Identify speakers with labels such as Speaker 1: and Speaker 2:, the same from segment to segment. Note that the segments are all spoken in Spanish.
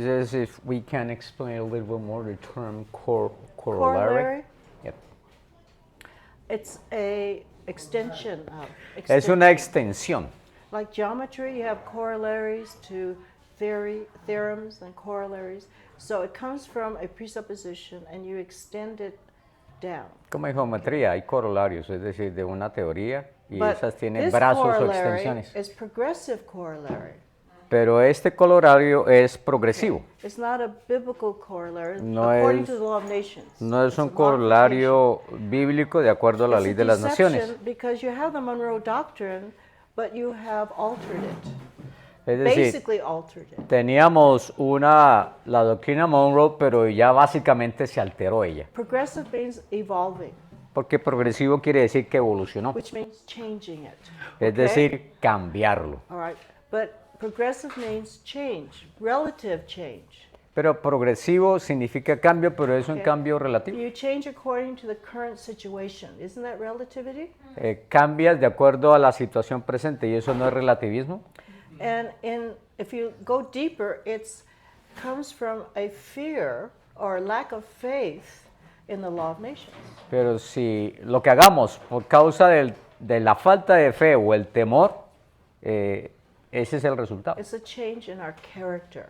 Speaker 1: This is if we can explain a little bit more the term corollary.
Speaker 2: Corollary,
Speaker 1: Yep.
Speaker 2: it's a extension of.
Speaker 1: Es una extensión.
Speaker 2: Like geometry, you have corollaries to theorems and corollaries. So it comes from a presupposition and you extend it down.
Speaker 1: Como en geometría hay corolarios, es decir, de una teoría y
Speaker 2: But
Speaker 1: esas tienen
Speaker 2: this
Speaker 1: brazos o
Speaker 2: corollary
Speaker 1: extensiones.
Speaker 2: is progressive corollary.
Speaker 1: Pero este corolario es progresivo.
Speaker 2: It's not a biblical corollary
Speaker 1: No
Speaker 2: according
Speaker 1: es-
Speaker 2: to the law of nations.
Speaker 1: No es
Speaker 2: It's
Speaker 1: un
Speaker 2: a
Speaker 1: corolario bíblico de acuerdo a la
Speaker 2: It's
Speaker 1: ley
Speaker 2: a
Speaker 1: de las
Speaker 2: deception
Speaker 1: naciones.
Speaker 2: because you have the Monroe Doctrine, but you have altered it.
Speaker 1: Es decir,
Speaker 2: Basically altered it.
Speaker 1: teníamos la doctrina Monroe, pero ya básicamente se alteró ella.
Speaker 2: Progressive means evolving,
Speaker 1: Porque progresivo quiere decir que evolucionó.
Speaker 2: which means changing it.
Speaker 1: Es
Speaker 2: Okay?
Speaker 1: decir, cambiarlo.
Speaker 2: All right. But progressive means change, relative change.
Speaker 1: Pero progresivo significa cambio, pero es un
Speaker 2: Okay.
Speaker 1: cambio relativo.
Speaker 2: You change according to the current situation. Isn't that relativity?
Speaker 1: Cambias de acuerdo a la situación presente y eso no es relativismo.
Speaker 2: And if you go deeper, it comes from a fear or lack of faith in the law of nations.
Speaker 1: Pero si lo que hagamos por causa de la falta de fe o el temor, ese es el resultado.
Speaker 2: It's a change in our character,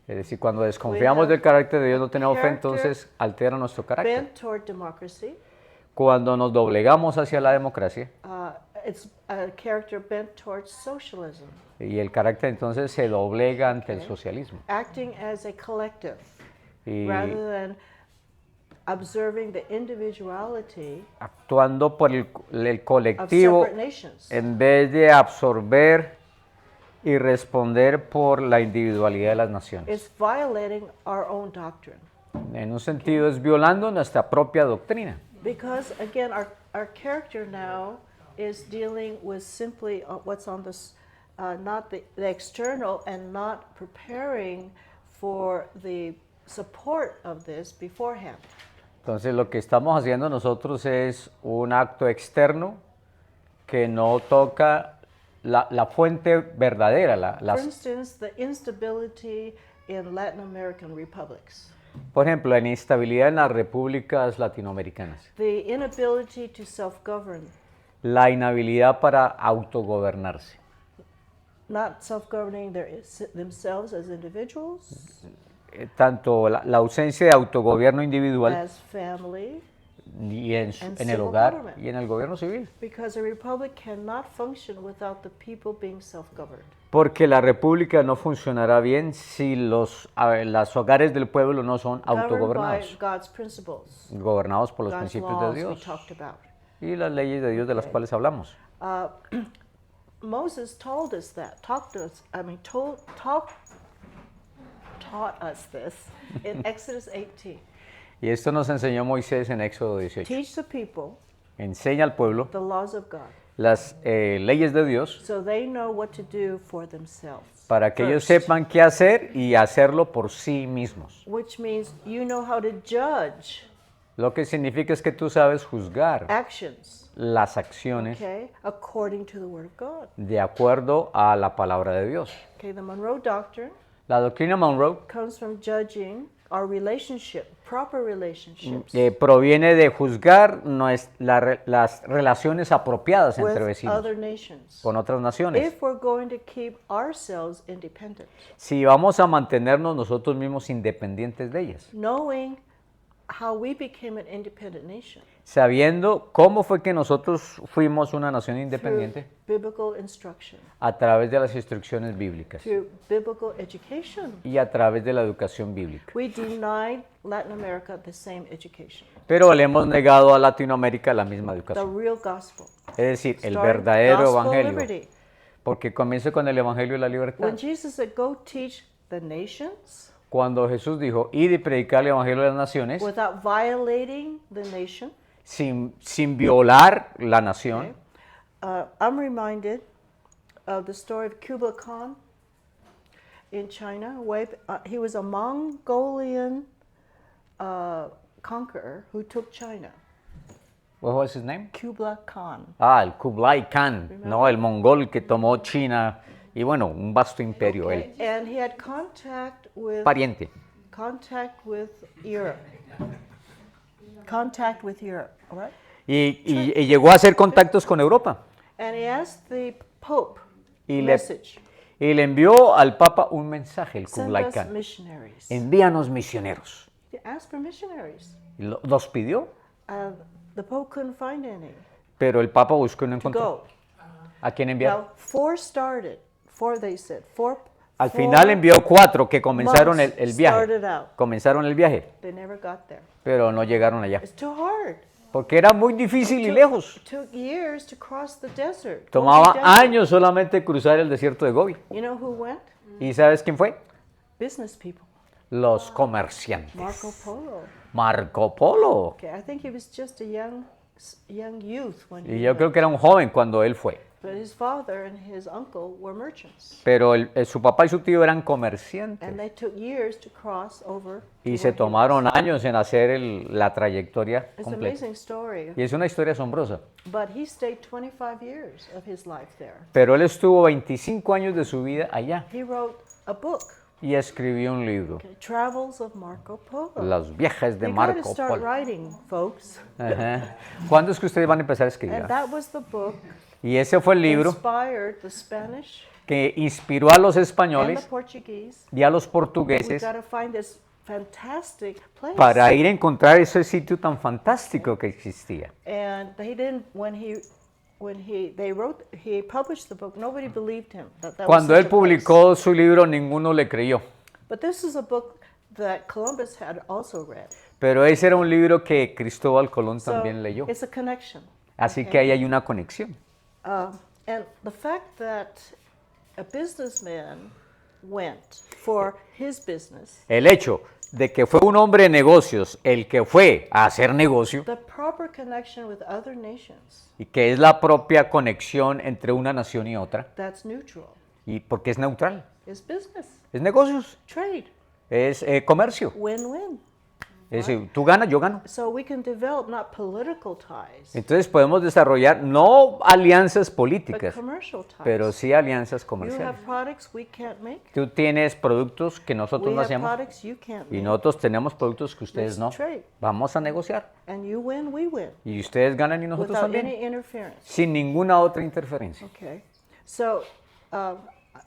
Speaker 1: Es decir, cuando desconfiamos del carácter de Dios, no tenemos fe,
Speaker 2: character
Speaker 1: entonces altera nuestro carácter.
Speaker 2: bent toward democracy.
Speaker 1: Cuando nos doblegamos hacia la democracia
Speaker 2: It's a character bent towards socialism,
Speaker 1: y el carácter entonces se doblega ante el socialismo.
Speaker 2: acting as a collective
Speaker 1: Y
Speaker 2: rather than observing the individuality
Speaker 1: actuando por el
Speaker 2: of
Speaker 1: colectivo
Speaker 2: separate nations.
Speaker 1: en vez de absorber y responder por la individualidad de las naciones.
Speaker 2: It's violating our own doctrine.
Speaker 1: En un sentido es violando nuestra propia doctrina.
Speaker 2: Because again, our character now is dealing with simply what's on this, not the external, and not preparing for the support of this beforehand.
Speaker 1: Entonces lo que estamos haciendo nosotros es un acto externo que no toca la fuente verdadera.
Speaker 2: For instance, the instability in Latin American republics,
Speaker 1: Por ejemplo, la inestabilidad en las repúblicas latinoamericanas,
Speaker 2: the inability to self-govern,
Speaker 1: la inhabilidad para autogobernarse,
Speaker 2: not self-governing themselves as individuals,
Speaker 1: tanto la ausencia de autogobierno individual
Speaker 2: as family,
Speaker 1: y en
Speaker 2: and
Speaker 1: el
Speaker 2: civil
Speaker 1: hogar
Speaker 2: government.
Speaker 1: y en el gobierno civil.
Speaker 2: because a republic cannot function without the people being self-governed.
Speaker 1: Porque la república no funcionará bien si los hogares del pueblo no son
Speaker 2: Governed by
Speaker 1: autogobernados,
Speaker 2: God's principles,
Speaker 1: gobernados por los
Speaker 2: God's
Speaker 1: principios
Speaker 2: laws
Speaker 1: de
Speaker 2: we
Speaker 1: Dios
Speaker 2: talked about.
Speaker 1: y las leyes de Dios de las cuales hablamos.
Speaker 2: Moses told us that, taught us this in Exodus 18.
Speaker 1: Y esto nos enseñó Moisés en Éxodo 18.
Speaker 2: Teach the people
Speaker 1: Enseña al pueblo
Speaker 2: the laws of God
Speaker 1: las leyes de Dios
Speaker 2: so they know what to do for themselves.
Speaker 1: para que ellos
Speaker 2: first.
Speaker 1: sepan qué hacer y hacerlo por sí mismos.
Speaker 2: Which means you know how to judge
Speaker 1: Lo que significa es que tú sabes juzgar
Speaker 2: actions,
Speaker 1: las acciones
Speaker 2: okay, according to the Word of God.
Speaker 1: de acuerdo a la palabra de Dios.
Speaker 2: Okay, the Monroe Doctrine
Speaker 1: La doctrina Monroe
Speaker 2: comes from judging our relationship, proper relationships
Speaker 1: proviene de juzgar las relaciones apropiadas entre
Speaker 2: with
Speaker 1: vecinos
Speaker 2: other nations.
Speaker 1: con otras naciones.
Speaker 2: If we're going to keep ourselves independent,
Speaker 1: Si vamos a mantenernos nosotros mismos independientes de ellas,
Speaker 2: knowing how we became an independent nation
Speaker 1: sabiendo cómo fue que nosotros fuimos una nación
Speaker 2: through
Speaker 1: independiente
Speaker 2: biblical instruction,
Speaker 1: a través de las instrucciones bíblicas
Speaker 2: through biblical education.
Speaker 1: y a través de la educación bíblica.
Speaker 2: We denied Latin America the same education,
Speaker 1: Pero le hemos negado a Latinoamérica la misma
Speaker 2: the
Speaker 1: educación,
Speaker 2: real gospel,
Speaker 1: es decir, el
Speaker 2: starting
Speaker 1: verdadero
Speaker 2: gospel
Speaker 1: evangelio,
Speaker 2: liberty.
Speaker 1: porque comienza con el evangelio de la libertad.
Speaker 2: When Jesus said, "Go teach the nations,"
Speaker 1: Cuando Jesús dijo, id y predicar el evangelio de las naciones,
Speaker 2: without violating the nation,
Speaker 1: sin violar la nación,
Speaker 2: I'm reminded of the story of Kublai Khan in China. He was a Mongolian conqueror who took China.
Speaker 1: what was his name?
Speaker 2: Kublai Khan.
Speaker 1: El Kublai Khan, no, el mongol que tomó China Y bueno, un vasto imperio él.
Speaker 2: Okay. And he had
Speaker 1: Pariente.
Speaker 2: contact with Europe. Contact with Europe, all right?
Speaker 1: Y llegó a hacer contactos con Europa.
Speaker 2: And he asked the Pope
Speaker 1: Y
Speaker 2: message.
Speaker 1: le envió al Papa un mensaje, el
Speaker 2: Send
Speaker 1: Kublai
Speaker 2: us
Speaker 1: Khan.
Speaker 2: missionaries.
Speaker 1: Envíanos misioneros.
Speaker 2: He asked for missionaries.
Speaker 1: Y los pidió,
Speaker 2: The Pope couldn't find any
Speaker 1: pero el Papa buscó y no
Speaker 2: to
Speaker 1: encontró.
Speaker 2: go.
Speaker 1: ¿A quién enviar?
Speaker 2: Now, four started. Four, they said.
Speaker 1: Al
Speaker 2: four
Speaker 1: final envió 4 que comenzaron
Speaker 2: monks
Speaker 1: el viaje.
Speaker 2: started out.
Speaker 1: Comenzaron el viaje,
Speaker 2: They never got there.
Speaker 1: pero no llegaron allá.
Speaker 2: It's too hard.
Speaker 1: Porque era muy difícil y lejos.
Speaker 2: Took years to cross the desert.
Speaker 1: Tomaba
Speaker 2: Gobi Desert.
Speaker 1: años solamente cruzar el desierto de Gobi.
Speaker 2: You know who went?
Speaker 1: ¿Y sabes quién fue?
Speaker 2: Business people.
Speaker 1: Los comerciantes.
Speaker 2: Marco Polo.
Speaker 1: Marco Polo.
Speaker 2: Okay, I think he was just a young youth when
Speaker 1: Y
Speaker 2: he
Speaker 1: yo
Speaker 2: went.
Speaker 1: creo que era un joven cuando él fue.
Speaker 2: But his father and his uncle were merchants.
Speaker 1: Pero su papá y su tío eran
Speaker 2: And
Speaker 1: comerciantes.
Speaker 2: they took years to cross over. to
Speaker 1: Y se
Speaker 2: where he
Speaker 1: tomaron
Speaker 2: was.
Speaker 1: años en hacer la trayectoria
Speaker 2: It's an
Speaker 1: completa.
Speaker 2: amazing story.
Speaker 1: Y es una historia asombrosa.
Speaker 2: But he stayed 25 years of his life there.
Speaker 1: Pero él estuvo 25 años de su vida allá
Speaker 2: He wrote a book,
Speaker 1: y escribió un libro,
Speaker 2: okay, Travels of Marco Polo.
Speaker 1: Los viajes de
Speaker 2: You got to
Speaker 1: Marco
Speaker 2: start
Speaker 1: Polo.
Speaker 2: writing, folks.
Speaker 1: Ajá. ¿Cuándo es que ustedes van a empezar a escribir?
Speaker 2: And that was the book
Speaker 1: Y ese fue el libro
Speaker 2: inspired the Spanish
Speaker 1: que inspiró a los
Speaker 2: and the
Speaker 1: españoles
Speaker 2: Portuguese.
Speaker 1: y a los
Speaker 2: We
Speaker 1: portugueses
Speaker 2: got to find this fantastic place.
Speaker 1: para ir a encontrar ese sitio tan fantástico que existía.
Speaker 2: And they didn't he published the book. Nobody believed him that was
Speaker 1: Cuando
Speaker 2: such
Speaker 1: él
Speaker 2: a place.
Speaker 1: publicó su libro, ninguno le creyó.
Speaker 2: But this is a book that Columbus had also read.
Speaker 1: Pero ese era un libro que Cristóbal Colón
Speaker 2: So
Speaker 1: también leyó.
Speaker 2: it's a connection.
Speaker 1: Así
Speaker 2: okay.
Speaker 1: que ahí hay una conexión.
Speaker 2: And the fact that a businessman went for his business,
Speaker 1: El hecho de que fue un hombre de negocios el que fue a hacer negocio
Speaker 2: the proper connection with other nations,
Speaker 1: y que es la propia conexión entre una nación y otra,
Speaker 2: that's neutral,
Speaker 1: y porque es neutral,
Speaker 2: is business,
Speaker 1: es negocios,
Speaker 2: trade,
Speaker 1: es comercio.
Speaker 2: win-win.
Speaker 1: Es decir, tú ganas, yo gano.
Speaker 2: So we can develop not political ties,
Speaker 1: Entonces podemos desarrollar no alianzas
Speaker 2: but
Speaker 1: políticas,
Speaker 2: commercial ties.
Speaker 1: pero sí alianzas
Speaker 2: You
Speaker 1: comerciales.
Speaker 2: have products we can't make.
Speaker 1: Tú tienes productos que nosotros
Speaker 2: We
Speaker 1: no
Speaker 2: have
Speaker 1: hacemos
Speaker 2: products you can't
Speaker 1: y
Speaker 2: make.
Speaker 1: nosotros tenemos productos que ustedes no.
Speaker 2: Let's trade.
Speaker 1: Vamos a negociar
Speaker 2: And you win, we win,
Speaker 1: y ustedes ganan y nosotros
Speaker 2: without
Speaker 1: también,
Speaker 2: any interference.
Speaker 1: sin ninguna otra interferencia.
Speaker 2: Okay, so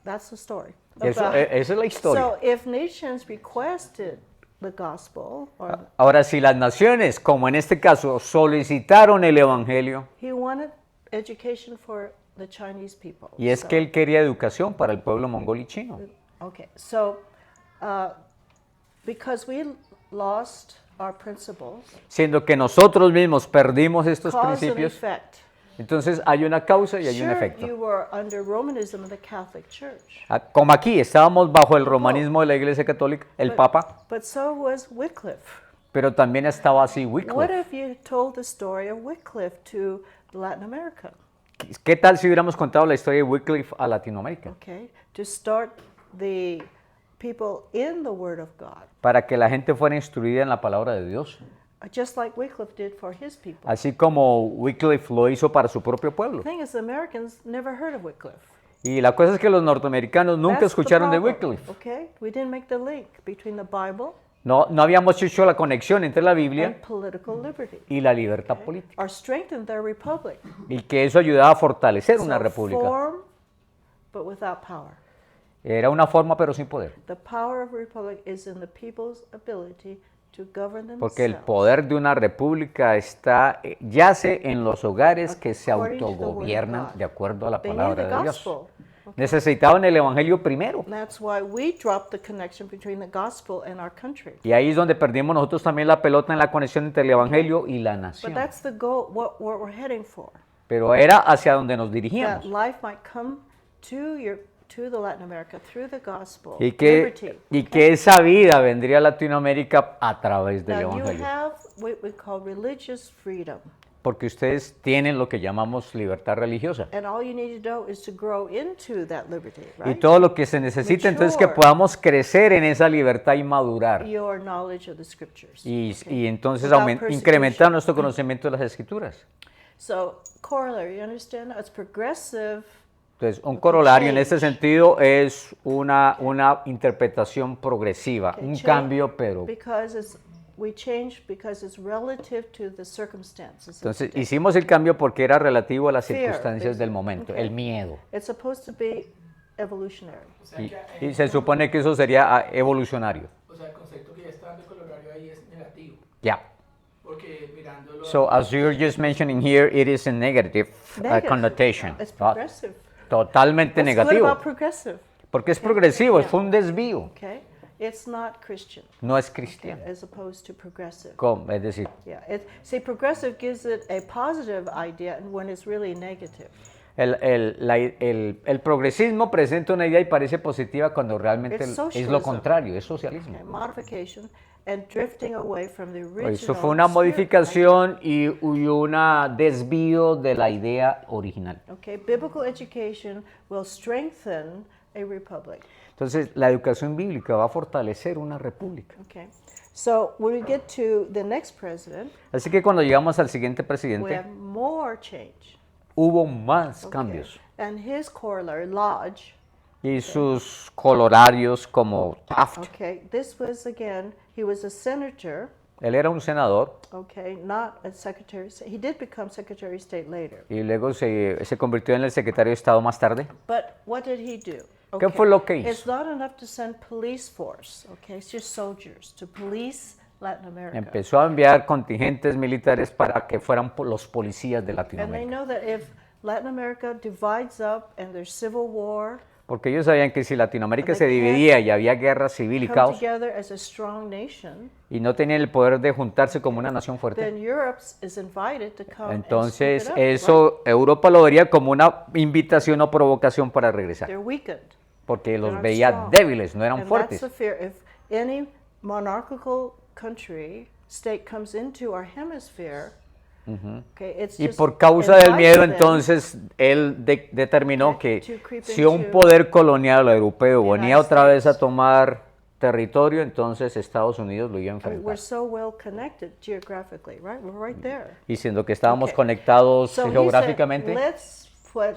Speaker 2: that's the story.
Speaker 1: Eso,
Speaker 2: about-
Speaker 1: esa es la historia.
Speaker 2: So if nations requested the gospel, or
Speaker 1: Ahora, si las naciones, como en este caso, solicitaron el Evangelio,
Speaker 2: he wanted education for the Chinese people.
Speaker 1: y es
Speaker 2: so-
Speaker 1: que él quería educación para el pueblo mongol y chino,
Speaker 2: Okay, so because we lost our principles,
Speaker 1: siendo que nosotros mismos perdimos estos
Speaker 2: cause and
Speaker 1: principios,
Speaker 2: effect.
Speaker 1: entonces hay una causa y hay un
Speaker 2: Sure,
Speaker 1: efecto.
Speaker 2: you were under Romanism of the Catholic Church,
Speaker 1: Como aquí estábamos bajo el romanismo de la Iglesia Católica, el Papa,
Speaker 2: but so was Wycliffe.
Speaker 1: pero también estaba así
Speaker 2: What
Speaker 1: Wycliffe.
Speaker 2: if you told the story of Wycliffe to Latin America?
Speaker 1: ¿Qué tal si hubiéramos contado la historia de Wycliffe a Latinoamérica?
Speaker 2: Okay, to start the people in the Word of God,
Speaker 1: Para que la gente fuera instruida en la palabra de Dios,
Speaker 2: just like Wycliffe did for his people.
Speaker 1: así como Wycliffe lo hizo para su propio pueblo.
Speaker 2: The thing is, the Americans never heard of Wycliffe.
Speaker 1: Y la cosa es que los norteamericanos nunca
Speaker 2: That's the
Speaker 1: escucharon de
Speaker 2: problem,
Speaker 1: Wycliffe.
Speaker 2: Okay, we didn't make the link between the Bible
Speaker 1: No habíamos hecho la conexión entre la
Speaker 2: and
Speaker 1: Biblia
Speaker 2: political liberty,
Speaker 1: y la libertad política.
Speaker 2: or strengthened their republic.
Speaker 1: Y que eso ayudaba a fortalecer una
Speaker 2: So
Speaker 1: república.
Speaker 2: form, but without power.
Speaker 1: Era una forma pero sin poder.
Speaker 2: The power of a republic is in the people's ability to govern themselves.
Speaker 1: Porque el poder de una república yace en los hogares que se
Speaker 2: According to the word of
Speaker 1: autogobiernan
Speaker 2: God.
Speaker 1: de acuerdo a la
Speaker 2: They
Speaker 1: palabra
Speaker 2: need the
Speaker 1: de Dios.
Speaker 2: gospel.
Speaker 1: Necesitaban el evangelio primero.
Speaker 2: That's why we dropped the connection between the gospel and our country.
Speaker 1: Y ahí es donde perdimos nosotros también la pelota en la conexión entre el evangelio y la
Speaker 2: But
Speaker 1: nación.
Speaker 2: that's the goal, what we're heading for.
Speaker 1: Pero era hacia donde nos
Speaker 2: That
Speaker 1: dirigíamos.
Speaker 2: life might come to the Latin America through the gospel.
Speaker 1: Y que esa vida vendría a Latinoamérica a través del
Speaker 2: Now you
Speaker 1: evangelio.
Speaker 2: have what we call religious freedom.
Speaker 1: Porque ustedes tienen lo que llamamos libertad religiosa.
Speaker 2: And all you need to do is to grow into that liberty,
Speaker 1: Y
Speaker 2: right?
Speaker 1: todo lo que se necesita entonces es que
Speaker 2: Mature.
Speaker 1: podamos crecer en esa libertad y madurar.
Speaker 2: Your knowledge of the scriptures.
Speaker 1: Y entonces
Speaker 2: Without persecution.
Speaker 1: incrementar nuestro conocimiento de las escrituras.
Speaker 2: So, corollary, you understand? It's progressive
Speaker 1: Entonces, un corolario en este sentido es una interpretación progresiva,
Speaker 2: Okay,
Speaker 1: un
Speaker 2: change
Speaker 1: cambio, pero...
Speaker 2: we change because it's relative to the circumstances. of
Speaker 1: Entonces,
Speaker 2: the day.
Speaker 1: hicimos el cambio porque era relativo a las
Speaker 2: Fear,
Speaker 1: circunstancias del
Speaker 2: basically.
Speaker 1: momento,
Speaker 2: Okay.
Speaker 1: el miedo.
Speaker 2: It's supposed to be evolutionary.
Speaker 3: O sea,
Speaker 1: Y se supone que eso sería evolucionario.
Speaker 3: o sea, el concepto que ya está dando Colorario ahí es negativo.
Speaker 1: Ya.
Speaker 3: Porque mirándolo.
Speaker 1: So, as you're just mentioning here, it is a negative,
Speaker 2: Negative.
Speaker 1: connotation.
Speaker 2: It's progressive.
Speaker 1: Totalmente
Speaker 2: What's good
Speaker 1: negativo.
Speaker 2: about progressive?
Speaker 1: Porque es progresivo, fue un desvío.
Speaker 2: Okay, it's not Christian
Speaker 1: No es cristiano.
Speaker 2: as opposed to progressive.
Speaker 1: ¿Cómo? Es decir,
Speaker 2: Yeah, see, progressive gives it a positive idea when it's really negative.
Speaker 1: el progresismo presenta una idea y parece positiva cuando realmente
Speaker 2: It's
Speaker 1: es lo
Speaker 2: socialism.
Speaker 1: contrario, es socialismo.
Speaker 2: Okay, modification and drifting away from the original.
Speaker 1: Eso fue una
Speaker 2: spirit
Speaker 1: modificación y un desvío de la idea original.
Speaker 2: idea. Okay, biblical education will strengthen a republic.
Speaker 1: Entonces, la educación bíblica va a fortalecer una república.
Speaker 2: Okay, so when we get to the next president,
Speaker 1: Así que cuando llegamos al siguiente
Speaker 2: we
Speaker 1: presidente,
Speaker 2: have more change.
Speaker 1: hubo más
Speaker 2: Okay,
Speaker 1: cambios.
Speaker 2: and his corollary, Lodge.
Speaker 1: Y sus colorarios como Taft.
Speaker 2: Okay, this was again, he was a senator.
Speaker 1: Él era un senador
Speaker 2: Okay, not a secretary. He did become secretary of state later.
Speaker 1: y luego se convirtió en el secretario de Estado más tarde.
Speaker 2: But what did he do?
Speaker 1: ¿Qué fue lo que
Speaker 2: It's
Speaker 1: hizo?
Speaker 2: not enough to send police force. Okay, it's just soldiers to police Latin America.
Speaker 1: Empezó a enviar contingentes militares para que fueran los policías de
Speaker 2: And they
Speaker 1: Latinoamérica.
Speaker 2: know that if Latin America divides up and there's civil war,
Speaker 1: Porque ellos sabían que si Latinoamérica
Speaker 2: They
Speaker 1: se
Speaker 2: can't
Speaker 1: dividía y había guerra civil y
Speaker 2: come
Speaker 1: caos
Speaker 2: together as a strong nation,
Speaker 1: y no tenían el poder de juntarse como una nación fuerte,
Speaker 2: then Europe is invited to come
Speaker 1: entonces
Speaker 2: and sweep it up,
Speaker 1: eso Europa lo vería como una invitación o provocación para
Speaker 2: right?
Speaker 1: regresar,
Speaker 2: They're weakened.
Speaker 1: porque
Speaker 2: They're
Speaker 1: los
Speaker 2: not
Speaker 1: veía
Speaker 2: strong.
Speaker 1: débiles, no eran
Speaker 2: And
Speaker 1: fuertes.
Speaker 2: that's the fear. If any monarchical country, state comes into our hemisphere, okay, it's
Speaker 1: Y
Speaker 2: just
Speaker 1: por causa del
Speaker 2: invites
Speaker 1: miedo,
Speaker 2: them
Speaker 1: entonces él determinó
Speaker 2: Okay,
Speaker 1: que
Speaker 2: to creep
Speaker 1: si un
Speaker 2: into
Speaker 1: poder colonial europeo
Speaker 2: the
Speaker 1: venía
Speaker 2: United
Speaker 1: otra vez a
Speaker 2: States.
Speaker 1: tomar territorio, entonces Estados Unidos lo iba a
Speaker 2: I mean,
Speaker 1: enfrentar.
Speaker 2: we're so well connected geographically, right? We're right there.
Speaker 1: Y siendo que estábamos
Speaker 2: Okay.
Speaker 1: conectados
Speaker 2: So he
Speaker 1: geográficamente,
Speaker 2: said, let's put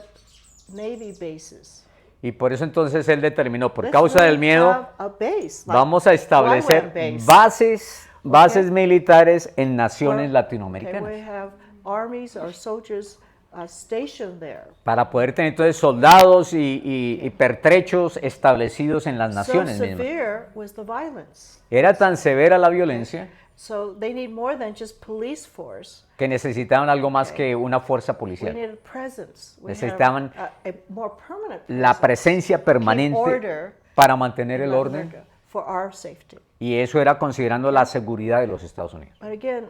Speaker 2: Navy bases.
Speaker 1: y por eso entonces él determinó, por
Speaker 2: Let's
Speaker 1: causa
Speaker 2: really
Speaker 1: del miedo,
Speaker 2: have a base, like
Speaker 1: vamos a establecer
Speaker 2: YWAM base.
Speaker 1: bases militares en naciones
Speaker 2: Okay,
Speaker 1: latinoamericanas.
Speaker 2: we have armies or soldiers stationed there.
Speaker 1: Para poder tener entonces soldados y pertrechos establecidos en las
Speaker 2: So
Speaker 1: naciones mismas.
Speaker 2: severe was the violence.
Speaker 1: Era tan severa la violencia
Speaker 2: So they need more than just police force.
Speaker 1: que necesitaban algo más que una fuerza
Speaker 2: We
Speaker 1: policial.
Speaker 2: needed presence. We
Speaker 1: Necesitaban
Speaker 2: have a more permanent
Speaker 1: La
Speaker 2: presence
Speaker 1: presencia
Speaker 2: keep
Speaker 1: permanente
Speaker 2: order
Speaker 1: para mantener
Speaker 2: in
Speaker 1: el
Speaker 2: Latin
Speaker 1: orden,
Speaker 2: America for our safety.
Speaker 1: y eso era considerando la seguridad de los Estados Unidos.
Speaker 2: But again,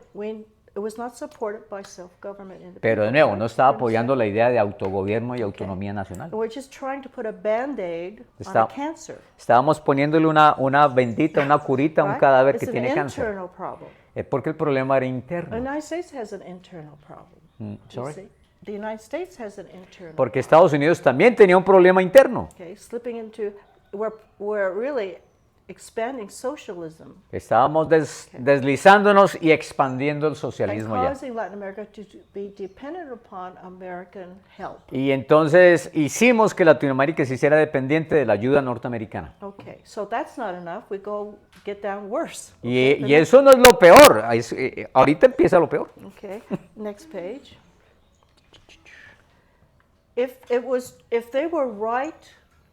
Speaker 2: it was not supported by self-government in the
Speaker 1: Pero de
Speaker 2: people,
Speaker 1: nuevo,
Speaker 2: right?
Speaker 1: no estaba
Speaker 2: You
Speaker 1: apoyando
Speaker 2: understand?
Speaker 1: la idea de autogobierno y autonomía nacional.
Speaker 2: And we're just trying to put a band-aid on
Speaker 1: Está-
Speaker 2: a cancer.
Speaker 1: Estábamos poniéndole una bendita, una curita a un
Speaker 2: right?
Speaker 1: cadáver
Speaker 2: It's
Speaker 1: que
Speaker 2: an
Speaker 1: tiene cáncer.
Speaker 2: internal problem.
Speaker 1: Es porque el problema era
Speaker 2: The
Speaker 1: interno.
Speaker 2: United States has an internal problem. you
Speaker 1: Sorry?
Speaker 2: see. The United States has an internal
Speaker 1: Porque Estados Unidos también tenía un problema interno.
Speaker 2: okay, slipping into we're really expanding socialism
Speaker 1: Estábamos deslizándonos y expandiendo el
Speaker 2: and
Speaker 1: socialismo ya.
Speaker 2: causing Latin America to be dependent upon American help.
Speaker 1: Y entonces hicimos que Latinoamérica se hiciera dependiente de la ayuda norteamericana.
Speaker 2: Okay, so that's not enough. We go get down worse.
Speaker 1: Y,
Speaker 2: Okay, the
Speaker 1: y eso no es lo peor. Ahorita empieza lo peor.
Speaker 2: Okay, next page. If they were right,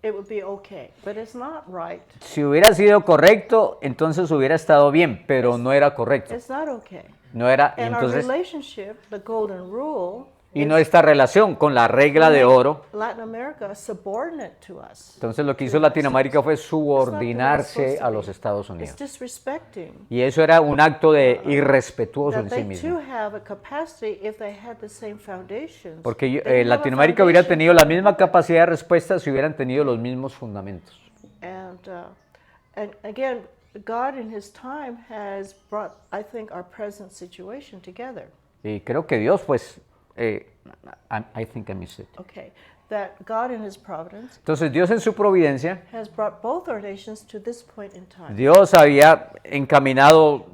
Speaker 2: it would be okay, but it's not right.
Speaker 1: Si hubiera sido correcto, entonces hubiera estado bien, pero no era correcto.
Speaker 2: It's not okay.
Speaker 1: No era,
Speaker 2: And our
Speaker 1: entonces,
Speaker 2: relationship, the golden rule,
Speaker 1: y nuestra relación con la regla de oro.
Speaker 2: Latin America subordinate to us.
Speaker 1: Entonces lo que hizo Latinoamérica fue subordinarse a los Estados
Speaker 2: It's
Speaker 1: Unidos.
Speaker 2: disrespecting
Speaker 1: Y eso era un acto de irrespetuoso
Speaker 2: that
Speaker 1: en sí
Speaker 2: they
Speaker 1: mismo.
Speaker 2: too have a capacity if they had the same foundations.
Speaker 1: Porque
Speaker 2: They have a
Speaker 1: Latinoamérica hubiera
Speaker 2: foundation.
Speaker 1: tenido la misma capacidad de respuesta si hubieran tenido los mismos fundamentos.
Speaker 2: And again, God in His time has brought, I think, our present situation together.
Speaker 1: Y creo que Dios, pues, I think I missed it.
Speaker 2: Okay, that God in His providence
Speaker 1: Entonces Dios en su providencia,
Speaker 2: has brought both our nations to this point in time.
Speaker 1: Dios había encaminado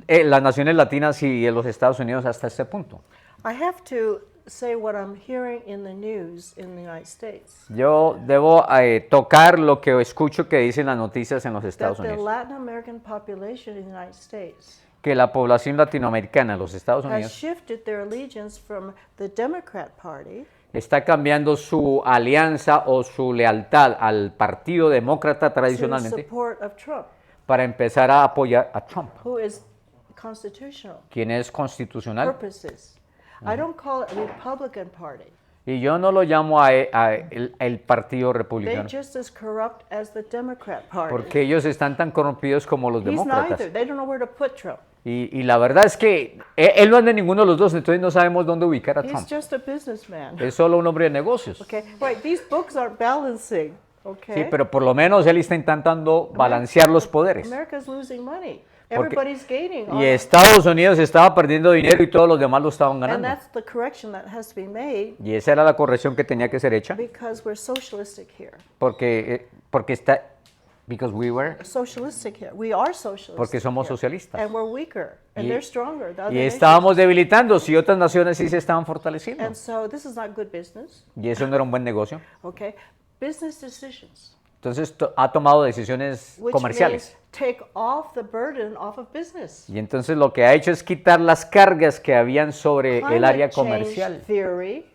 Speaker 1: las naciones latinas y los Estados Unidos hasta este punto.
Speaker 2: I have to say what I'm hearing in the news in the United States.
Speaker 1: Yo debo tocar lo que escucho que dicen las noticias en los
Speaker 2: That
Speaker 1: Estados
Speaker 2: the
Speaker 1: Unidos.
Speaker 2: Latin American population in the United States
Speaker 1: Que la población latinoamericana en los Estados
Speaker 2: has
Speaker 1: Unidos
Speaker 2: shifted their allegiance from the Democrat Party
Speaker 1: está cambiando su alianza o su lealtad al Partido Demócrata
Speaker 2: to
Speaker 1: tradicionalmente
Speaker 2: support of Trump,
Speaker 1: para empezar a apoyar a Trump,
Speaker 2: who is constitutional
Speaker 1: quien es constitucional.
Speaker 2: purposes. I don't call it Republican Party.
Speaker 1: Y yo no lo llamo a el Partido
Speaker 2: They're
Speaker 1: Republicano,
Speaker 2: just as corrupt as the Democrat Party.
Speaker 1: porque ellos están tan corrompidos como los
Speaker 2: He's
Speaker 1: demócratas.
Speaker 2: neither. They don't know where to put Trump.
Speaker 1: Y la verdad es que él no es de ninguno de los dos, entonces no sabemos dónde ubicar a
Speaker 2: He's
Speaker 1: Trump.
Speaker 2: just a businessman.
Speaker 1: Es solo un hombre de negocios.
Speaker 2: Okay, right. These books aren't balancing. Okay.
Speaker 1: Sí, pero por lo menos él está intentando balancear los poderes.
Speaker 2: America's losing money.
Speaker 1: Porque-
Speaker 2: Everybody's gaining.
Speaker 1: Y Estados Unidos estaba perdiendo dinero y todos los demás lo estaban
Speaker 2: And
Speaker 1: ganando.
Speaker 2: that's the correction that has to be made
Speaker 1: Y esa era la corrección que tenía que ser hecha,
Speaker 2: because we're socialistic here.
Speaker 1: porque está, because we were,
Speaker 2: Socialistic here. We are socialistic.
Speaker 1: porque somos
Speaker 2: here.
Speaker 1: socialistas.
Speaker 2: And we're weaker. And
Speaker 1: Y-
Speaker 2: they're stronger. The other
Speaker 1: Y
Speaker 2: nations.
Speaker 1: estábamos debilitando si otras naciones sí se estaban fortaleciendo.
Speaker 2: And so this is not good business.
Speaker 1: Y eso no era un buen negocio.
Speaker 2: Okay. Business decisions.
Speaker 1: Entonces ha tomado decisiones
Speaker 2: Which
Speaker 1: comerciales.
Speaker 2: means take off the burden off of business.
Speaker 1: Y entonces lo que ha hecho es quitar las cargas que habían sobre el área
Speaker 2: Climate change
Speaker 1: comercial.
Speaker 2: theory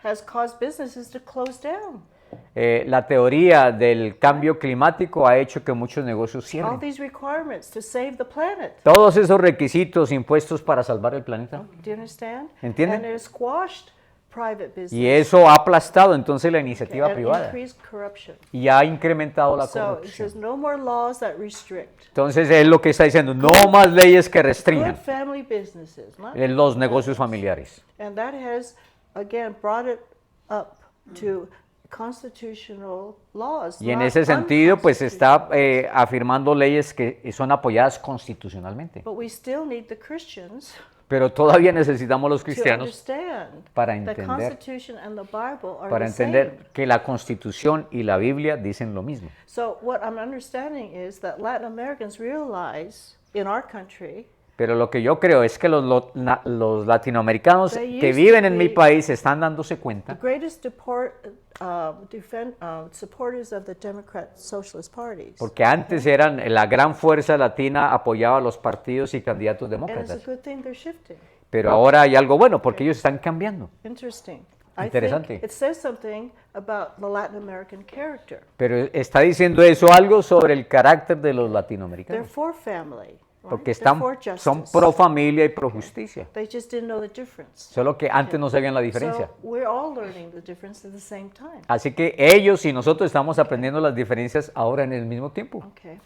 Speaker 2: has caused businesses to close down.
Speaker 1: La teoría del cambio climático ha hecho que muchos negocios
Speaker 2: All
Speaker 1: cierren.
Speaker 2: these requirements to save the planet.
Speaker 1: Todos esos requisitos impuestos para salvar el planeta.
Speaker 2: Do you understand?
Speaker 1: ¿Entienden?
Speaker 2: And it has squashed private business
Speaker 1: Y eso ha aplastado entonces la iniciativa
Speaker 2: and
Speaker 1: privada
Speaker 2: increased corruption.
Speaker 1: y ha incrementado la
Speaker 2: So it
Speaker 1: corrupción.
Speaker 2: says no more laws that restrict.
Speaker 1: Entonces es lo que está diciendo, no más leyes que
Speaker 2: Good
Speaker 1: restringan
Speaker 2: family businesses, not
Speaker 1: los negocios familiares.
Speaker 2: and that has again brought it up to constitutional laws.
Speaker 1: Y en
Speaker 2: not
Speaker 1: ese sentido, pues está
Speaker 2: unconstitutional.
Speaker 1: afirmando leyes que son apoyadas constitucionalmente.
Speaker 2: But we still need the Christians
Speaker 1: Pero todavía necesitamos los
Speaker 2: to
Speaker 1: cristianos
Speaker 2: understand
Speaker 1: para
Speaker 2: the
Speaker 1: entender-
Speaker 2: Constitution and the Bible are
Speaker 1: para
Speaker 2: the same.
Speaker 1: entender que la Constitución y la Biblia dicen lo mismo.
Speaker 2: So what I'm understanding is that Latin Americans realize in our country
Speaker 1: Pero lo que yo creo es que los latinoamericanos
Speaker 2: They
Speaker 1: que
Speaker 2: used to
Speaker 1: viven en mi
Speaker 2: be-
Speaker 1: país están dándose
Speaker 2: the
Speaker 1: cuenta
Speaker 2: greatest supporters of the Democrat Socialist parties.
Speaker 1: porque antes eran la gran fuerza latina apoyaba a los partidos y candidatos
Speaker 2: And it's a
Speaker 1: demócratas.
Speaker 2: good thing they're shifting.
Speaker 1: Pero ahora hay algo bueno porque ellos están cambiando.
Speaker 2: Interesting.
Speaker 1: Interesante.
Speaker 2: I think it says something about the Latin American character.
Speaker 1: Pero está diciendo eso algo sobre el carácter de los
Speaker 2: They're
Speaker 1: layamericanos.
Speaker 2: for family. right?
Speaker 1: Porque
Speaker 2: They're for
Speaker 1: son
Speaker 2: justice.
Speaker 1: pro familia y pro justicia.
Speaker 2: They just didn't know the difference.
Speaker 1: Solo que antes no sabían la diferencia.
Speaker 2: So we're all learning the difference at the same time.
Speaker 1: Así que ellos y nosotros estamos aprendiendo las diferencias ahora en el mismo tiempo.
Speaker 2: Okay.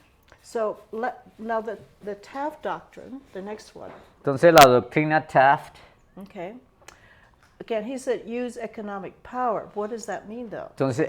Speaker 2: So now the Taft doctrine, the next one.
Speaker 1: Entonces la doctrina Taft,
Speaker 2: Okay. Again, he said use economic power. What does that mean, though?
Speaker 1: entonces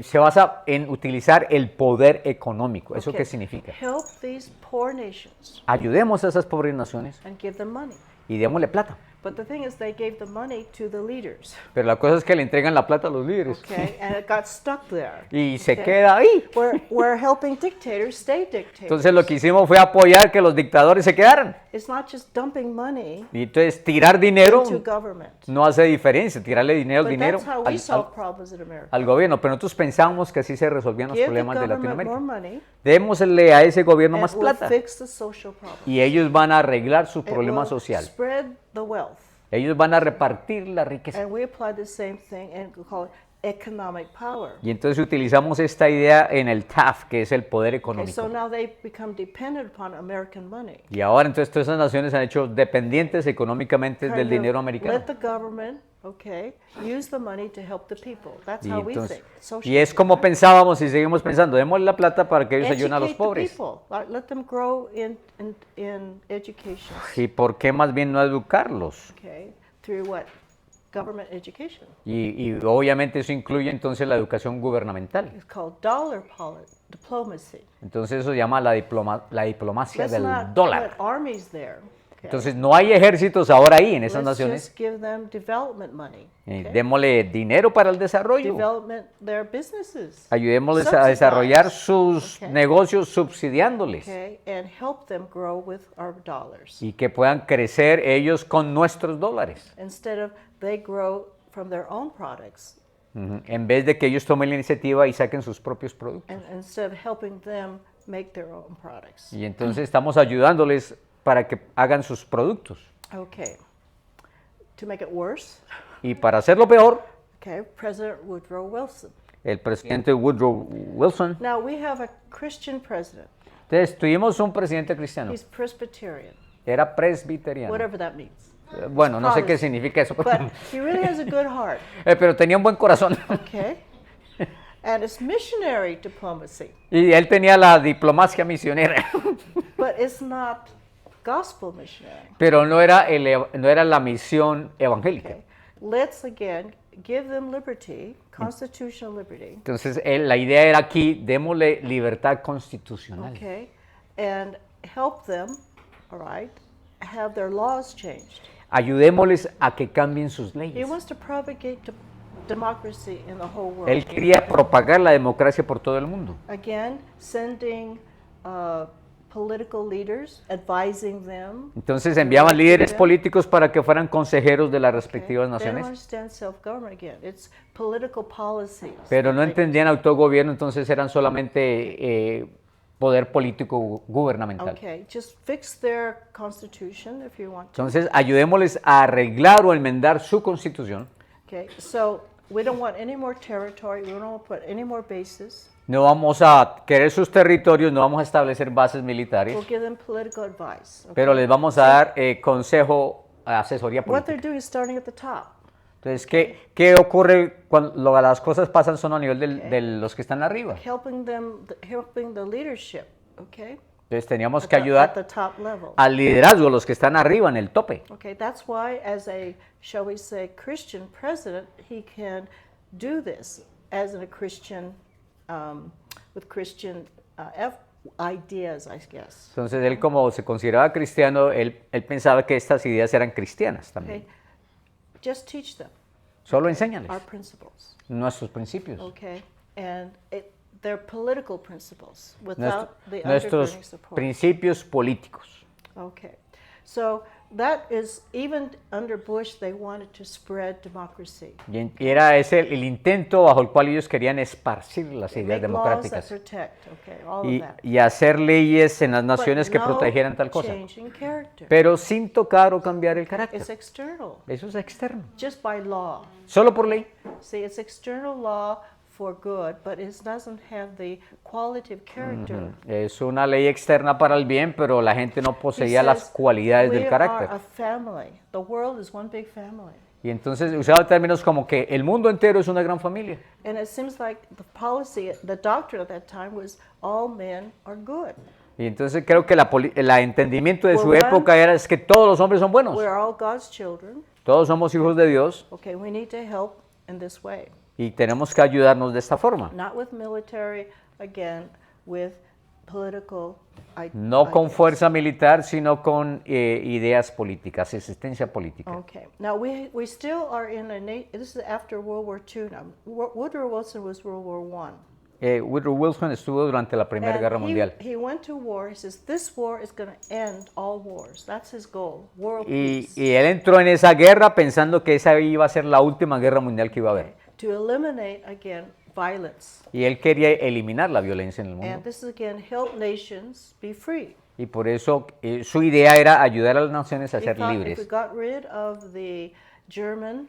Speaker 1: se basa en utilizar el poder económico. ¿Eso
Speaker 2: Okay.
Speaker 1: qué significa?
Speaker 2: Help these poor nations
Speaker 1: Ayudemos a esas pobres naciones
Speaker 2: and give them money.
Speaker 1: y démosle plata.
Speaker 2: But the thing is, they gave the money to the leaders.
Speaker 1: Pero la cosa es que le entregan la plata a los líderes
Speaker 2: Okay, and it got stuck there.
Speaker 1: y se
Speaker 2: Okay.
Speaker 1: queda ahí.
Speaker 2: We're helping dictators stay dictators.
Speaker 1: Entonces lo que hicimos fue apoyar que los dictadores se quedaran.
Speaker 2: It's not just dumping money
Speaker 1: Y entonces tirar dinero
Speaker 2: into government.
Speaker 1: no hace diferencia, tirarle dinero,
Speaker 2: But
Speaker 1: dinero
Speaker 2: that's how we solve problems in America.
Speaker 1: al gobierno. Pero nosotros pensamos que así se resolvían los
Speaker 2: Give the
Speaker 1: problemas de
Speaker 2: government more
Speaker 1: Latinoamérica.
Speaker 2: money,
Speaker 1: Démosle a ese gobierno
Speaker 2: and
Speaker 1: más
Speaker 2: it will
Speaker 1: plata
Speaker 2: fix the social problem.
Speaker 1: y ellos van a arreglar su
Speaker 2: It
Speaker 1: problema
Speaker 2: will
Speaker 1: social.
Speaker 2: spread the wealth.
Speaker 1: Ellos van a repartir la riqueza.
Speaker 2: And we apply the same thing and call it economic power.
Speaker 1: Y entonces utilizamos esta idea en el TAF, que es el poder
Speaker 2: Okay, so
Speaker 1: económico.
Speaker 2: now they become dependent upon American money.
Speaker 1: Y ahora entonces todas esas naciones se han hecho dependientes económicamente del
Speaker 2: Kind of
Speaker 1: dinero americano.
Speaker 2: Let the government, okay, use the money to help the people. That's
Speaker 1: Y,
Speaker 2: how we
Speaker 1: entonces-
Speaker 2: think.
Speaker 1: y
Speaker 2: Socialism.
Speaker 1: es como pensábamos y seguimos pensando, démosle la plata para que ellos ayuden a los
Speaker 2: Educate the
Speaker 1: pobres.
Speaker 2: people. Let them grow in education.
Speaker 1: ¿Y por qué más bien no educarlos?
Speaker 2: Okay, through what? Government education.
Speaker 1: Y obviamente eso incluye entonces la educación gubernamental.
Speaker 2: It's called dollar diplomacy.
Speaker 1: Entonces eso se llama la diplomacia
Speaker 2: Let's
Speaker 1: del
Speaker 2: not
Speaker 1: dólar.
Speaker 2: put armies there.
Speaker 1: Entonces no hay ejércitos ahora ahí en esas
Speaker 2: Let's
Speaker 1: naciones.
Speaker 2: just give them development money. Okay?
Speaker 1: Démosle dinero para el desarrollo.
Speaker 2: Development their businesses.
Speaker 1: Ayudémosles a desarrollar sus
Speaker 2: Okay.
Speaker 1: negocios subsidiándoles.
Speaker 2: Okay, and help them grow with our dollars
Speaker 1: Y que puedan crecer ellos con nuestros dólares.
Speaker 2: instead of they grow from their own products,
Speaker 1: En vez de que ellos tomen la iniciativa y saquen sus propios productos.
Speaker 2: and instead of helping them make their own products.
Speaker 1: Y entonces estamos ayudándoles para que hagan sus productos.
Speaker 2: Okay. To make it worse,
Speaker 1: Y para hacerlo peor,
Speaker 2: okay, President Woodrow Wilson.
Speaker 1: el presidente Woodrow Wilson.
Speaker 2: Now we have a Christian president.
Speaker 1: Entonces tuvimos un presidente cristiano.
Speaker 2: He's Presbyterian,
Speaker 1: Era presbiteriano.
Speaker 2: whatever that means.
Speaker 1: Bueno, no sé qué
Speaker 2: Protestant.
Speaker 1: significa eso.
Speaker 2: But he really has a good heart,
Speaker 1: Pero tenía un buen corazón.
Speaker 2: okay? And it's missionary diplomacy,
Speaker 1: Y él tenía la diplomacia misionera.
Speaker 2: but it's not gospel missionary.
Speaker 1: Pero no era, no era la misión evangélica.
Speaker 2: Okay. Let's again give them liberty, constitutional liberty,
Speaker 1: Entonces la idea era aquí, démosle libertad constitucional.
Speaker 2: okay, and help them, all right, have their laws changed.
Speaker 1: Ayudémosles a que cambien sus
Speaker 2: He
Speaker 1: leyes.
Speaker 2: wants to propagate democracy in the whole world.
Speaker 1: Él quería propagar la democracia por todo el mundo.
Speaker 2: Again, sending political leaders, advising them.
Speaker 1: Entonces enviaban líderes políticos para que fueran consejeros de las
Speaker 2: Okay?
Speaker 1: respectivas
Speaker 2: They don't
Speaker 1: naciones.
Speaker 2: understand self-government again. It's political policies.
Speaker 1: Pero no
Speaker 2: that they-
Speaker 1: entendían autogobierno, entonces eran solamente poder político gubernamental.
Speaker 2: Okay, just fix their constitution if you want to.
Speaker 1: Entonces ayudémosles a arreglar o enmendar su constitución.
Speaker 2: Okay, so we don't want any more territory. We don't want to put any more bases.
Speaker 1: No vamos a querer sus territorios, no vamos a establecer bases militares,
Speaker 2: We'll give them political advice. Okay?
Speaker 1: pero les vamos a dar consejo, asesoría
Speaker 2: What they're
Speaker 1: política.
Speaker 2: doing is starting at the top.
Speaker 1: Entonces, ¿qué ocurre cuando las cosas pasan solo a nivel de los que están arriba?
Speaker 2: Helping them, helping the leadership. Okay,
Speaker 1: Entonces teníamos
Speaker 2: at
Speaker 1: que
Speaker 2: the
Speaker 1: ayudar
Speaker 2: top level.
Speaker 1: al liderazgo, los que están arriba en el tope.
Speaker 2: Okay, that's why, as a, shall we say, Christian president, he can do this as a Christian, with Christian ideas, I guess.
Speaker 1: Entonces él como se consideraba cristiano, él pensaba que estas ideas eran cristianas también.
Speaker 2: Okay, just teach them
Speaker 1: Solo enséñales
Speaker 2: our principles.
Speaker 1: nuestros principios,
Speaker 2: Okay, and they're political principles
Speaker 1: nuestro-
Speaker 2: without the
Speaker 1: nuestros
Speaker 2: undergirding support.
Speaker 1: principios políticos.
Speaker 2: Okay, so that is, even under Bush, they wanted to spread democracy.
Speaker 1: Y era ese el intento bajo el cual ellos querían esparcir las ideas
Speaker 2: Make laws that
Speaker 1: democráticas
Speaker 2: protect, okay, all
Speaker 1: y,
Speaker 2: of that.
Speaker 1: y hacer leyes en las naciones
Speaker 2: But
Speaker 1: que
Speaker 2: no
Speaker 1: protegieran tal cosa,
Speaker 2: change in character.
Speaker 1: pero sin tocar o cambiar el carácter.
Speaker 2: It's external,
Speaker 1: Eso es externo,
Speaker 2: just by law.
Speaker 1: solo por ley.
Speaker 2: See, it's external law for good, but it doesn't have the qualitative character.
Speaker 1: Es una ley externa para el bien, pero la gente no
Speaker 2: He
Speaker 1: poseía las
Speaker 2: says,
Speaker 1: cualidades
Speaker 2: we
Speaker 1: del carácter.
Speaker 2: are a family. The world is one big family.
Speaker 1: Y entonces usaba términos como que el mundo entero es una gran familia.
Speaker 2: And it seems like the policy, the doctrine at that time was all men are good.
Speaker 1: Y entonces creo que el entendimiento de su
Speaker 2: Well,
Speaker 1: época era es que todos los hombres son buenos,
Speaker 2: We're all God's children.
Speaker 1: todos somos hijos de Dios
Speaker 2: Okay, we need to help in this way.
Speaker 1: y tenemos que ayudarnos de esta forma.
Speaker 2: Not with military, again, with political
Speaker 1: No con
Speaker 2: ideas.
Speaker 1: fuerza militar, sino con ideas políticas, existencia política.
Speaker 2: Okay. Now we still are in this is after World War II now. Woodrow Wilson was World War I.
Speaker 1: Woodrow Wilson estuvo durante la Primera Guerra Mundial
Speaker 2: He went to war. He says this war is going to end all wars. That's his goal. World
Speaker 1: y
Speaker 2: peace.
Speaker 1: él entró en esa guerra pensando que esa iba a ser la última guerra mundial que iba a haber.
Speaker 2: To eliminate again violence.
Speaker 1: Y él quería eliminar la violencia en el
Speaker 2: And
Speaker 1: mundo.
Speaker 2: this is again help nations be free.
Speaker 1: Y por eso su idea era ayudar a las naciones a
Speaker 2: He
Speaker 1: ser
Speaker 2: thought if we
Speaker 1: libres.
Speaker 2: got rid of the German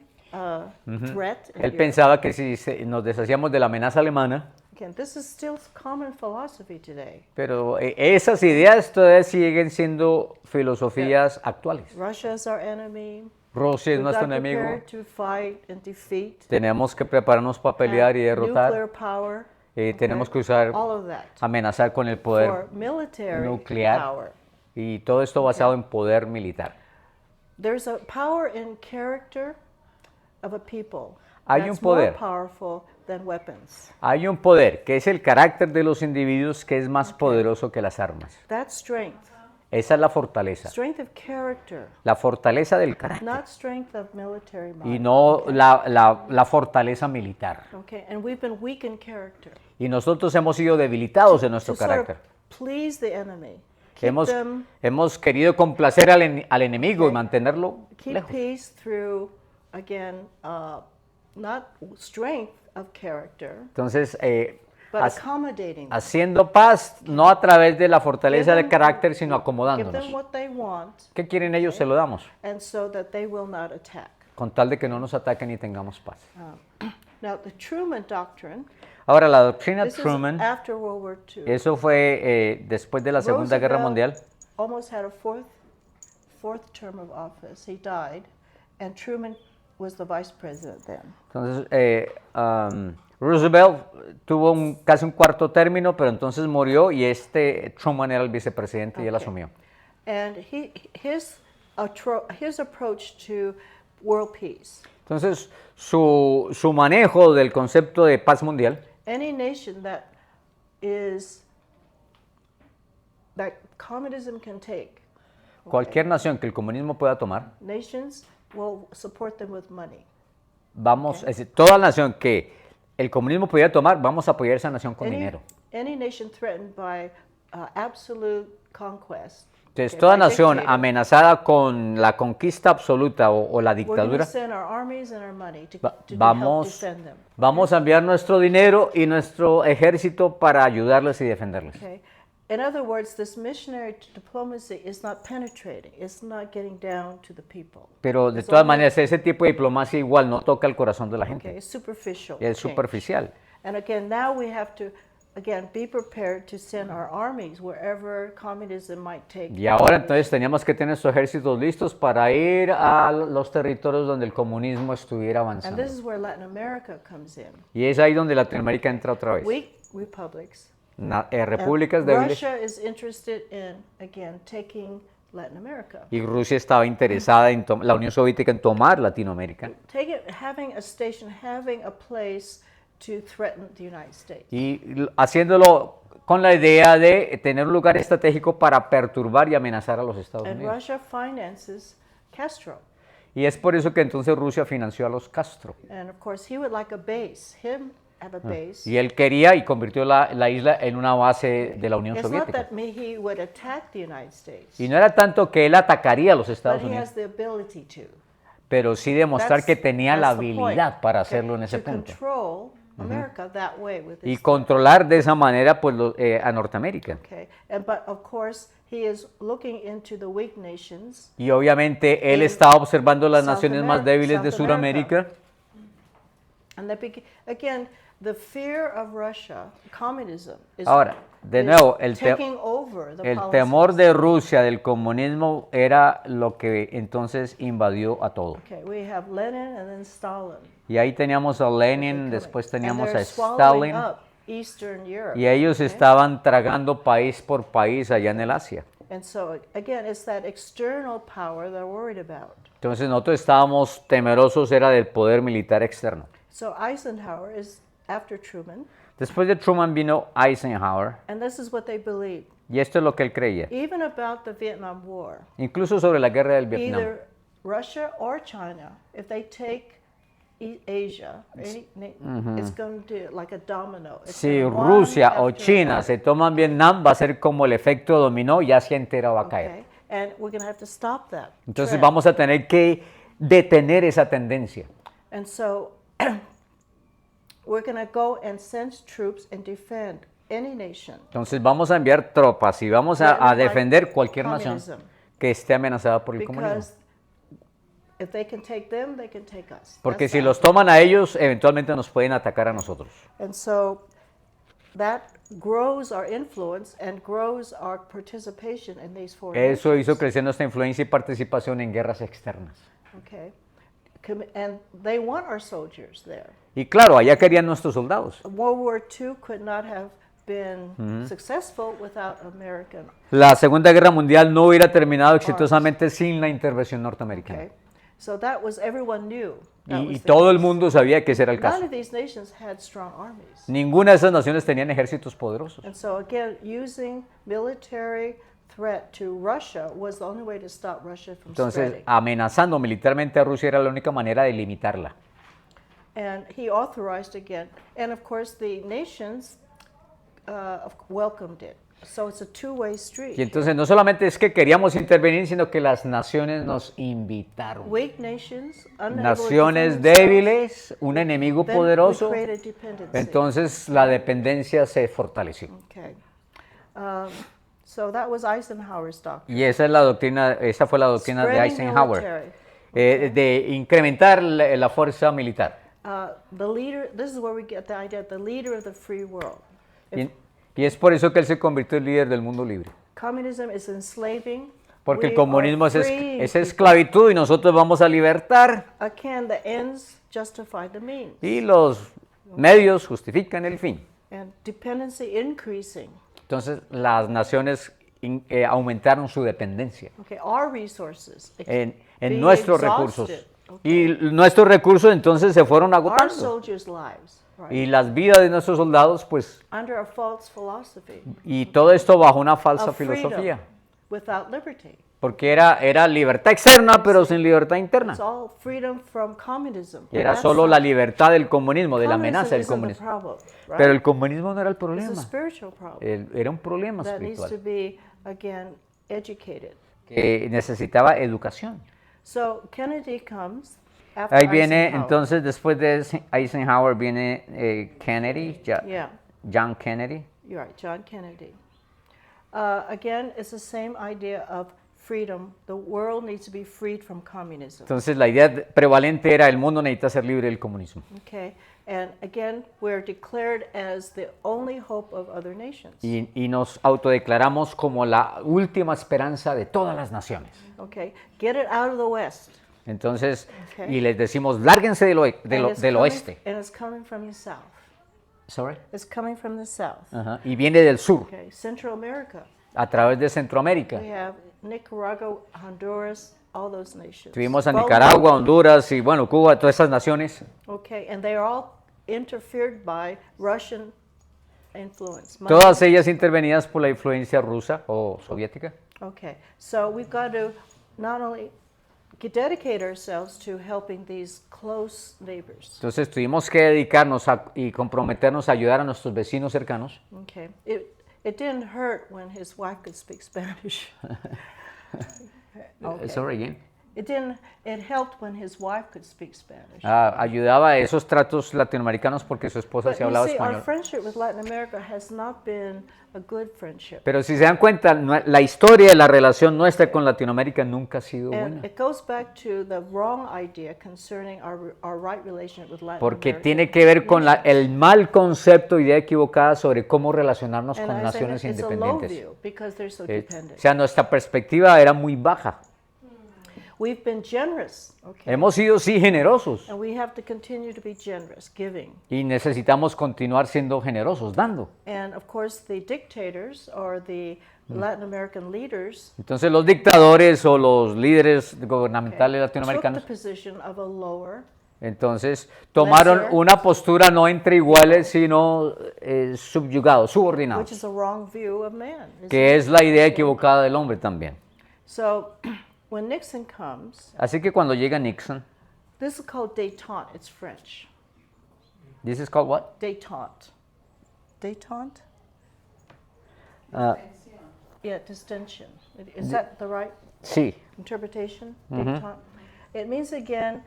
Speaker 2: threat, in
Speaker 1: Él
Speaker 2: Europe-
Speaker 1: pensaba que si nos deshacíamos de la amenaza alemana,
Speaker 2: again, this is still common philosophy today.
Speaker 1: pero esas ideas todavía siguen siendo filosofías actuales.
Speaker 2: Russia is our enemy.
Speaker 1: Rusia es
Speaker 2: We
Speaker 1: nuestro
Speaker 2: got
Speaker 1: enemigo.
Speaker 2: prepared to fight and defeat.
Speaker 1: Tenemos que prepararnos para pelear y
Speaker 2: Nuclear
Speaker 1: derrotar.
Speaker 2: power.
Speaker 1: Tenemos
Speaker 2: okay,
Speaker 1: que usar,
Speaker 2: all of that
Speaker 1: amenazar con el
Speaker 2: for
Speaker 1: poder
Speaker 2: military
Speaker 1: nuclear
Speaker 2: power.
Speaker 1: y todo esto basado en poder militar.
Speaker 2: There's a power in character of a people
Speaker 1: Hay un
Speaker 2: that's
Speaker 1: poder.
Speaker 2: more powerful than weapons.
Speaker 1: Hay un poder que es el carácter de los individuos que es más poderoso que las armas.
Speaker 2: That strength
Speaker 1: Esa es la fortaleza.
Speaker 2: Strength of character,
Speaker 1: La fortaleza del carácter.
Speaker 2: not strength of military
Speaker 1: Y
Speaker 2: might.
Speaker 1: no la fortaleza militar.
Speaker 2: Okay, and we've been weak in character.
Speaker 1: Y nosotros hemos sido debilitados en nuestro
Speaker 2: To sort of
Speaker 1: carácter.
Speaker 2: please the enemy, keep
Speaker 1: Hemos,
Speaker 2: them,
Speaker 1: hemos querido complacer al enemigo y mantenerlo
Speaker 2: keep
Speaker 1: lejos.
Speaker 2: peace through, again, not strength of character,
Speaker 1: Entonces,
Speaker 2: but
Speaker 1: hac-
Speaker 2: accommodating them.
Speaker 1: haciendo paz no a través de la fortaleza
Speaker 2: Give
Speaker 1: del
Speaker 2: them-
Speaker 1: carácter, sino
Speaker 2: Give them
Speaker 1: acomodándonos.
Speaker 2: what they want,
Speaker 1: ¿Qué quieren ellos? Se lo damos,
Speaker 2: and so that they will not attack.
Speaker 1: con tal de que no nos ataquen y tengamos paz.
Speaker 2: Now, the Truman Doctrine,
Speaker 1: Ahora, la doctrina
Speaker 2: this is
Speaker 1: Truman,
Speaker 2: after World War II.
Speaker 1: eso fue después de la Segunda Guerra Mundial.
Speaker 2: Almost had a fourth term of office. He died, and Truman was the vice president then.
Speaker 1: Entonces, Roosevelt tuvo casi un cuarto término, pero entonces murió y Truman era el vicepresidente y él
Speaker 2: Okay.
Speaker 1: asumió.
Speaker 2: And his approach to world peace.
Speaker 1: Entonces, su manejo del concepto de paz mundial,
Speaker 2: Any nation that communism can take,
Speaker 1: cualquier nación que el comunismo pueda tomar,
Speaker 2: nations will support them with money.
Speaker 1: es decir, toda nación que el comunismo pudiera tomar, vamos a apoyar a esa nación con
Speaker 2: Any,
Speaker 1: dinero.
Speaker 2: any nation threatened by absolute conquest.
Speaker 1: Entonces,
Speaker 2: okay,
Speaker 1: toda
Speaker 2: by
Speaker 1: nación
Speaker 2: dictator,
Speaker 1: amenazada con la conquista absoluta o la
Speaker 2: we're going to
Speaker 1: dictadura,
Speaker 2: send our armies and our money to help
Speaker 1: vamos,
Speaker 2: defend them.
Speaker 1: vamos a enviar nuestro dinero y nuestro ejército para ayudarles y defenderles.
Speaker 2: Okay. In other words, this missionary diplomacy is not penetrating. It's not getting down to the people.
Speaker 1: Pero de
Speaker 2: It's
Speaker 1: todas
Speaker 2: only-
Speaker 1: maneras, ese tipo de diplomacia igual no toca el corazón de la
Speaker 2: Okay,
Speaker 1: gente.
Speaker 2: it's superficial.
Speaker 1: Es
Speaker 2: change.
Speaker 1: superficial.
Speaker 2: And again, now we have to, again, be prepared to send our armies wherever communism might take.
Speaker 1: Y ahora entonces teníamos que tener nuestros ejércitos listos para ir a los territorios donde el comunismo estuviera
Speaker 2: And
Speaker 1: avanzando.
Speaker 2: this is where Latin America comes in.
Speaker 1: Y es ahí donde Latinoamérica entra otra vez.
Speaker 2: Weak republics.
Speaker 1: Repúblicas
Speaker 2: And
Speaker 1: débiles.
Speaker 2: Russia is interested in, again, taking Latin America.
Speaker 1: Y Rusia estaba interesada en la Unión Soviética en tomar Latinoamérica.
Speaker 2: Having a station, having a place to threaten the United States.
Speaker 1: Y haciéndolo con la idea de tener un lugar estratégico para perturbar y amenazar a los Estados
Speaker 2: And
Speaker 1: Unidos.
Speaker 2: Russia finances Castro.
Speaker 1: Y es por eso que entonces Rusia financió a los Castro.
Speaker 2: And of course, he would like a base, him have a base.
Speaker 1: Y él quería y convirtió la isla en una base de la Unión
Speaker 2: It's not
Speaker 1: Soviética.
Speaker 2: that he would attack the United States,
Speaker 1: Y no era tanto que él atacaría a los
Speaker 2: but
Speaker 1: Estados
Speaker 2: he
Speaker 1: Unidos,
Speaker 2: has the ability to.
Speaker 1: pero sí demostrar que tenía la
Speaker 2: That's the point,
Speaker 1: habilidad para
Speaker 2: okay,
Speaker 1: hacerlo en ese
Speaker 2: to
Speaker 1: punto.
Speaker 2: control America that way with
Speaker 1: Y
Speaker 2: this.
Speaker 1: controlar de esa manera pues, a Norteamérica.
Speaker 2: Okay, but of course, he is looking into the weak nations.
Speaker 1: Y obviamente él
Speaker 2: En
Speaker 1: estaba observando las
Speaker 2: South
Speaker 1: naciones más
Speaker 2: America,
Speaker 1: débiles de
Speaker 2: South America.
Speaker 1: Sudamérica.
Speaker 2: And again, the fear of Russia, communism, is,
Speaker 1: Ahora, de
Speaker 2: is
Speaker 1: nuevo,
Speaker 2: taking over the
Speaker 1: el
Speaker 2: policies.
Speaker 1: temor de Rusia del comunismo era lo que entonces invadió a todo.
Speaker 2: Okay, we have Lenin and then Stalin.
Speaker 1: Y ahí teníamos a Lenin,
Speaker 2: coming.
Speaker 1: después
Speaker 2: And
Speaker 1: teníamos
Speaker 2: they're
Speaker 1: a
Speaker 2: swallowing
Speaker 1: Stalin,
Speaker 2: up Eastern Europe.
Speaker 1: y ellos
Speaker 2: okay?
Speaker 1: estaban tragando país por país allá en el Asia.
Speaker 2: And so again, it's that external power they're worried about.
Speaker 1: Entonces nosotros estábamos temerosos, era del poder militar externo.
Speaker 2: So Eisenhower is after Truman,
Speaker 1: Después de Truman vino Eisenhower,
Speaker 2: and this is what they believe.
Speaker 1: y esto es lo que él creía,
Speaker 2: Even about the Vietnam War,
Speaker 1: incluso sobre la guerra del Vietnam.
Speaker 2: either Russia or China, if they take Asia, it's going to do like a domino. It's
Speaker 1: Si
Speaker 2: gonna one
Speaker 1: Rusia o
Speaker 2: after
Speaker 1: China
Speaker 2: another.
Speaker 1: se toman Vietnam, va a ser como el efecto dominó y Asia entera va a caer.
Speaker 2: Okay, and we're going to have to stop that.
Speaker 1: Entonces
Speaker 2: trend.
Speaker 1: vamos a tener que detener esa tendencia.
Speaker 2: And so we're going to go and send troops and defend any nation.
Speaker 1: Entonces vamos a enviar tropas y vamos a
Speaker 2: Threatened by
Speaker 1: defender cualquier nación
Speaker 2: communism.
Speaker 1: que esté amenazada por el comunismo.
Speaker 2: Because if they can take them, they can take us.
Speaker 1: Porque
Speaker 2: That's
Speaker 1: si
Speaker 2: that.
Speaker 1: los toman a ellos, eventualmente nos pueden atacar a nosotros.
Speaker 2: And so that grows our influence and grows our participation in these foreign
Speaker 1: Eso hizo
Speaker 2: nations.
Speaker 1: crecer nuestra influencia y participación en guerras externas.
Speaker 2: Okay. And they want our soldiers there.
Speaker 1: Y claro, allá querían nuestros soldados.
Speaker 2: World War II could not have been successful without American.
Speaker 1: La Segunda Guerra Mundial no hubiera terminado exitosamente sin la intervención norteamericana.
Speaker 2: Okay. So that was, everyone knew. that
Speaker 1: Y
Speaker 2: was the
Speaker 1: todo el
Speaker 2: case.
Speaker 1: mundo sabía que ese era el
Speaker 2: None
Speaker 1: caso.
Speaker 2: of these nations had strong armies.
Speaker 1: Ninguna de esas naciones tenían ejércitos poderosos.
Speaker 2: And so again, using military threat to Russia was the only way to stop Russia from
Speaker 1: Entonces,
Speaker 2: spreading.
Speaker 1: amenazando militarmente a Rusia era la única manera de limitarla.
Speaker 2: And he authorized again. And of course, the nations welcomed it. So it's a two-way street.
Speaker 1: Y entonces no solamente es que queríamos intervenir, sino que las naciones nos invitaron.
Speaker 2: Weak nations, unable to
Speaker 1: Naciones
Speaker 2: defend themselves,
Speaker 1: débiles, un enemigo
Speaker 2: then we
Speaker 1: poderoso,
Speaker 2: create a dependency.
Speaker 1: entonces la dependencia se fortaleció.
Speaker 2: Okay. So that was Eisenhower's doctrine.
Speaker 1: Y esa es la doctrina, esa fue la doctrina de
Speaker 2: Spreading
Speaker 1: Eisenhower,
Speaker 2: military.
Speaker 1: de incrementar la fuerza militar.
Speaker 2: The leader, this is where we get the idea, the leader of the free world.
Speaker 1: Y es por eso que él se convirtió en líder del mundo libre.
Speaker 2: Communism is enslaving.
Speaker 1: Porque el
Speaker 2: We
Speaker 1: comunismo
Speaker 2: are
Speaker 1: es
Speaker 2: free
Speaker 1: esclavitud y nosotros vamos a libertar.
Speaker 2: people. Again, the ends justify the means.
Speaker 1: Y los medios justifican el fin.
Speaker 2: And dependency increasing.
Speaker 1: Entonces las naciones aumentaron su dependencia
Speaker 2: Okay, our resources.
Speaker 1: en
Speaker 2: being
Speaker 1: nuestros
Speaker 2: exhausted.
Speaker 1: recursos.
Speaker 2: Okay.
Speaker 1: Y nuestros recursos entonces se fueron
Speaker 2: Our
Speaker 1: agotando.
Speaker 2: soldiers' lives, right?
Speaker 1: Y las vidas de nuestros soldados, pues,
Speaker 2: Under a false philosophy
Speaker 1: y todo esto bajo una falsa
Speaker 2: of freedom
Speaker 1: filosofía.
Speaker 2: without liberty.
Speaker 1: Porque era libertad externa, pero sin libertad interna.
Speaker 2: It's all freedom from communism.
Speaker 1: Y era
Speaker 2: That's
Speaker 1: solo
Speaker 2: not-
Speaker 1: la libertad del comunismo, de la
Speaker 2: communism
Speaker 1: amenaza del
Speaker 2: isn't the
Speaker 1: comunismo.
Speaker 2: problem, right?
Speaker 1: Pero el comunismo no era el
Speaker 2: It's a
Speaker 1: problema.
Speaker 2: spiritual problem
Speaker 1: Era un problema
Speaker 2: that needs to
Speaker 1: espiritual
Speaker 2: be, again, educated.
Speaker 1: que necesitaba educación.
Speaker 2: So Kennedy comes after
Speaker 1: Ahí viene,
Speaker 2: Eisenhower.
Speaker 1: entonces, después de Eisenhower viene Kennedy,
Speaker 2: Yeah,
Speaker 1: John Kennedy.
Speaker 2: you're right, John Kennedy. Again, it's the same idea of freedom. The world needs to be freed from communism.
Speaker 1: Entonces, la idea prevalente era el mundo necesita ser libre del comunismo.
Speaker 2: Okay, and again, we're declared as the only hope of other nations.
Speaker 1: Y nos autodeclaramos como la última esperanza de todas las naciones.
Speaker 2: Okay, get it out of the West.
Speaker 1: Entonces,
Speaker 2: Okay.
Speaker 1: y les decimos, lárguense del
Speaker 2: And it's
Speaker 1: del
Speaker 2: coming-
Speaker 1: oeste.
Speaker 2: And it's coming from the south.
Speaker 1: Sorry.
Speaker 2: It's coming from the south.
Speaker 1: Ajá. Y viene del sur,
Speaker 2: Okay, Central America.
Speaker 1: a través de Centroamérica.
Speaker 2: We have Nicaragua, Honduras, all those nations.
Speaker 1: Tuvimos a
Speaker 2: Well,
Speaker 1: Nicaragua, Honduras y bueno, Cuba, todas esas naciones.
Speaker 2: Okay, and they are all interfered by Russian influence.
Speaker 1: Todas ellas intervenidas por la influencia rusa o soviética.
Speaker 2: Okay, so we've got to not only dedicate ourselves to helping these close neighbors.
Speaker 1: Entonces tuvimos que dedicarnos y comprometernos a ayudar a nuestros vecinos cercanos.
Speaker 2: Okay, it didn't hurt when his wife could speak Spanish. Okay.
Speaker 1: Sorry again.
Speaker 2: It helped when his wife could speak Spanish.
Speaker 1: Ayudaba a esos tratos latinoamericanos porque su esposa
Speaker 2: But
Speaker 1: sí
Speaker 2: you
Speaker 1: hablaba
Speaker 2: see, our
Speaker 1: español.
Speaker 2: friendship with Latin America has not been a good friendship.
Speaker 1: Pero si se dan cuenta, la historia de la relación nuestra con Latinoamérica nunca ha sido
Speaker 2: And
Speaker 1: buena.
Speaker 2: it goes back to the wrong idea concerning our right relationship with Latin
Speaker 1: Porque
Speaker 2: America.
Speaker 1: tiene que ver con el mal concepto, idea equivocada sobre cómo relacionarnos
Speaker 2: And
Speaker 1: con
Speaker 2: I say
Speaker 1: naciones
Speaker 2: it's a low
Speaker 1: independientes.
Speaker 2: view because they're so
Speaker 1: O
Speaker 2: dependent.
Speaker 1: sea, nuestra perspectiva era muy baja.
Speaker 2: We've been generous, okay,
Speaker 1: Hemos sido, sí, generosos
Speaker 2: and we have to continue to be generous, giving.
Speaker 1: y necesitamos continuar siendo generosos, dando.
Speaker 2: And of course, the dictators or the Latin American leaders
Speaker 1: Entonces los dictadores o los líderes gubernamentales
Speaker 2: took the
Speaker 1: latinoamericanos,
Speaker 2: position of a lower,
Speaker 1: entonces tomaron
Speaker 2: lesser,
Speaker 1: una postura no entre iguales, sino subyugados,
Speaker 2: which
Speaker 1: subordinados,
Speaker 2: is a wrong view of man. isn't
Speaker 1: que
Speaker 2: it?
Speaker 1: es la idea equivocada del hombre también.
Speaker 2: So when Nixon comes,
Speaker 1: Así que cuando llega Nixon,
Speaker 2: this is called détente. It's French.
Speaker 1: this is called what?
Speaker 2: Détente. Détente? Yeah, distension. Is that the right
Speaker 1: Sí,
Speaker 2: interpretation? Détente. It means again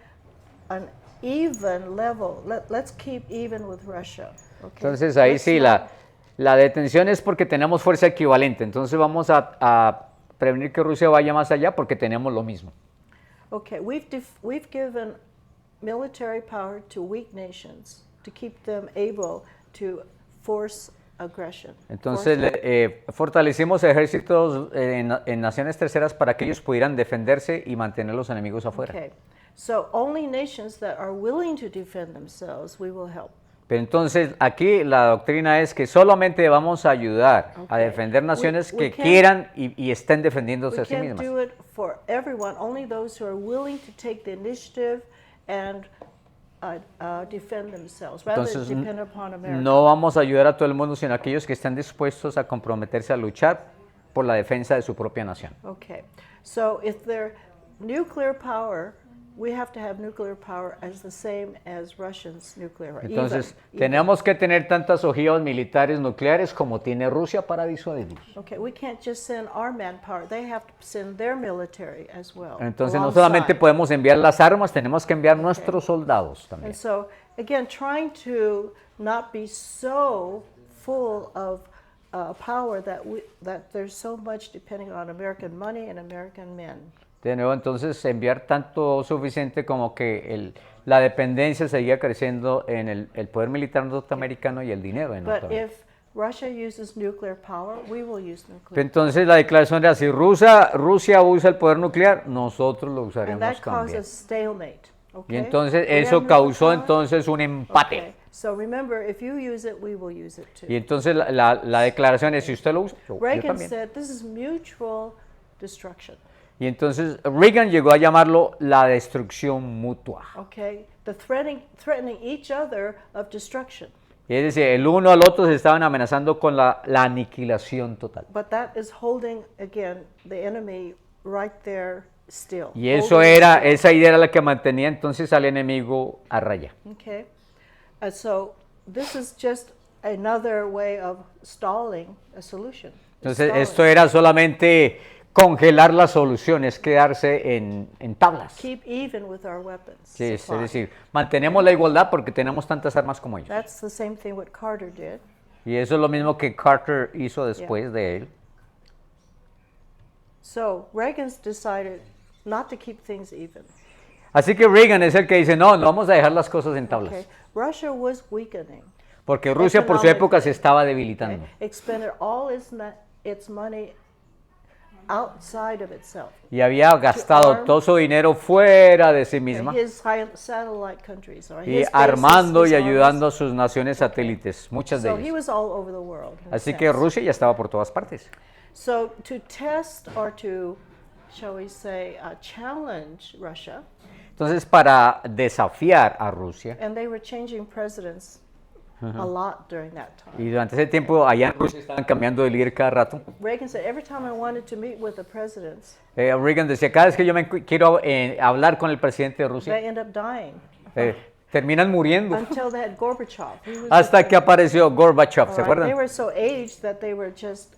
Speaker 2: an even level. Let's keep even with Russia. Okay?
Speaker 1: entonces ahí
Speaker 2: Let's
Speaker 1: sí,
Speaker 2: not-
Speaker 1: la detención es porque tenemos fuerza equivalente, entonces vamos a prevenir que Rusia vaya más allá porque tenemos lo mismo.
Speaker 2: Okay, we've given military power to weak nations to keep them able to force aggression.
Speaker 1: Entonces fortalecimos ejércitos en naciones terceras para que ellos pudieran defenderse y mantener los enemigos afuera.
Speaker 2: Okay, so only nations that are willing to defend themselves we will help.
Speaker 1: Pero entonces aquí la doctrina es que solamente vamos a ayudar a
Speaker 2: Okay.
Speaker 1: defender naciones
Speaker 2: We
Speaker 1: que
Speaker 2: can't-
Speaker 1: quieran y estén defendiéndose
Speaker 2: We
Speaker 1: a sí
Speaker 2: can't
Speaker 1: mismas.
Speaker 2: do it for everyone, only those who are willing to take the initiative and defend themselves, rather
Speaker 1: Entonces
Speaker 2: than depend upon America.
Speaker 1: no vamos a ayudar a todo el mundo, sino a aquellos que están dispuestos a comprometerse a luchar por la defensa de su propia nación.
Speaker 2: Okay. So if they're nuclear power, we have to have nuclear power as the same as Russia's nuclear.
Speaker 1: Entonces,
Speaker 2: even.
Speaker 1: tenemos que tener tantas ojivas militares nucleares como tiene Rusia para disuadirnos.
Speaker 2: Okay, we can't just send our manpower. They have to send their military as well.
Speaker 1: Entonces, no solamente
Speaker 2: alongside.
Speaker 1: podemos enviar las armas, tenemos que enviar nuestros soldados también.
Speaker 2: And so, again, trying to not be so full of power that there's so much depending on American money and American men.
Speaker 1: De nuevo, entonces, enviar tanto suficiente como que la dependencia seguía creciendo en el poder militar norteamericano y el dinero en
Speaker 2: But
Speaker 1: Norteamérica.
Speaker 2: if Russia uses nuclear power, we will use nuclear.
Speaker 1: Entonces, la declaración era, si Rusia usa el poder nuclear, nosotros lo
Speaker 2: And
Speaker 1: usaremos
Speaker 2: that
Speaker 1: también.
Speaker 2: causes stalemate.
Speaker 1: Y
Speaker 2: Okay?
Speaker 1: entonces,
Speaker 2: We
Speaker 1: eso
Speaker 2: have
Speaker 1: causó
Speaker 2: nuclear power.
Speaker 1: entonces un empate.
Speaker 2: Okay. So remember, if you use it, we will use it too.
Speaker 1: Y entonces, la declaración es, si usted lo usa, yo
Speaker 2: Reagan
Speaker 1: también.
Speaker 2: said this is mutual destruction.
Speaker 1: Y entonces Reagan llegó a llamarlo la destrucción mutua.
Speaker 2: Okay, the threatening each other of destruction.
Speaker 1: Y es decir, el uno al otro se estaban amenazando con la aniquilación total.
Speaker 2: But that is holding again the enemy right there still.
Speaker 1: Y eso
Speaker 2: holding
Speaker 1: era,
Speaker 2: still.
Speaker 1: esa idea era la que mantenía entonces al enemigo a raya.
Speaker 2: Okay, so this is just another way of stalling a solution.
Speaker 1: Entonces
Speaker 2: Stalling.
Speaker 1: esto era solamente congelar las soluciones, quedarse en tablas.
Speaker 2: Keep even with our weapons.
Speaker 1: Sí, es
Speaker 2: supply.
Speaker 1: decir, mantenemos la igualdad porque tenemos tantas armas como ellos.
Speaker 2: That's the same thing what Carter did.
Speaker 1: Y eso es lo mismo que Carter hizo después de él.
Speaker 2: So Reagan's decided not to keep things even.
Speaker 1: Así que Reagan es el que dice, no, no vamos a dejar las cosas en tablas.
Speaker 2: Okay, Russia was weakening.
Speaker 1: Porque Rusia por su época se estaba debilitando.
Speaker 2: Okay? Expended all its money outside of itself.
Speaker 1: Y había gastado todo su dinero fuera de sí misma.
Speaker 2: His satellite countries, or
Speaker 1: Y
Speaker 2: his
Speaker 1: armando
Speaker 2: bases,
Speaker 1: y
Speaker 2: his
Speaker 1: ayudando a
Speaker 2: armies.
Speaker 1: sus naciones satélites, muchas de
Speaker 2: So he
Speaker 1: ellas.
Speaker 2: was all over the world. in a
Speaker 1: Así que
Speaker 2: sense.
Speaker 1: Rusia ya estaba por todas partes.
Speaker 2: So to test or to, shall we say, challenge Russia,
Speaker 1: Entonces, para desafiar a Rusia,
Speaker 2: and they were changing presidents a lot during that time.
Speaker 1: y durante ese tiempo allá en Rusia estaban cambiando de líder cada rato,
Speaker 2: Reagan said, every time I wanted to meet with the presidents,
Speaker 1: Reagan decía, cada vez que yo quiero hablar con el presidente de Rusia,
Speaker 2: they end up dying
Speaker 1: terminan muriendo.
Speaker 2: until they had Gorbachev. He was
Speaker 1: Hasta que apareció Gorbachev,
Speaker 2: all
Speaker 1: ¿se
Speaker 2: right, They
Speaker 1: acuerdan?
Speaker 2: were so aged that they were just,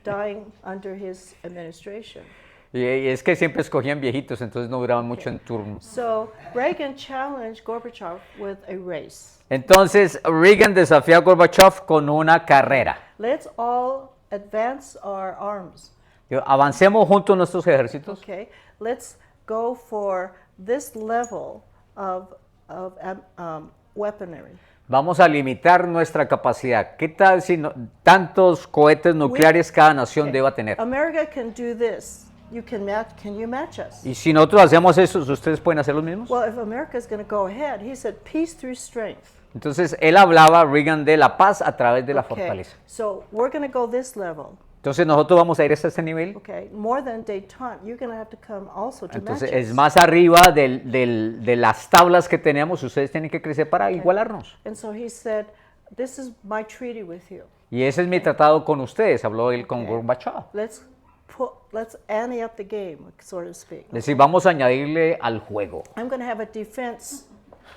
Speaker 2: dying under his administration.
Speaker 1: Y es que siempre escogían viejitos, entonces no duraban mucho en turno.
Speaker 2: So Reagan challenged Gorbachev with a race.
Speaker 1: Entonces, Reagan desafió a Gorbachev con una carrera.
Speaker 2: Let's all advance our arms.
Speaker 1: Dijo, avancemos juntos nuestros ejércitos.
Speaker 2: Okay, let's go for this level of weaponry.
Speaker 1: Vamos a limitar nuestra capacidad. ¿Qué tal si tantos cohetes nucleares cada nación deba tener?
Speaker 2: America can do this. Can you match us?
Speaker 1: Y si nosotros hacemos eso, ¿ustedes pueden hacer los mismos?
Speaker 2: Well, if America is going to go ahead, he said peace through strength.
Speaker 1: Entonces, él hablaba, Reagan, de la paz a través de la
Speaker 2: Okay,
Speaker 1: fortaleza.
Speaker 2: so we're going to go this level.
Speaker 1: Entonces, nosotros vamos a ir hasta ese nivel.
Speaker 2: Okay, more than detente, you're going to have to come also to
Speaker 1: Entonces,
Speaker 2: match
Speaker 1: es
Speaker 2: us.
Speaker 1: más arriba de las tablas que tenemos, ustedes tienen que crecer para igualarnos.
Speaker 2: And so he said, this is my treaty with you.
Speaker 1: Y ese es mi tratado con ustedes, habló él con
Speaker 2: Okay.
Speaker 1: Gorbachev.
Speaker 2: Let's ante up the game, so to speak.
Speaker 1: Es decir, vamos a añadirle al juego.
Speaker 2: I'm going to have a defense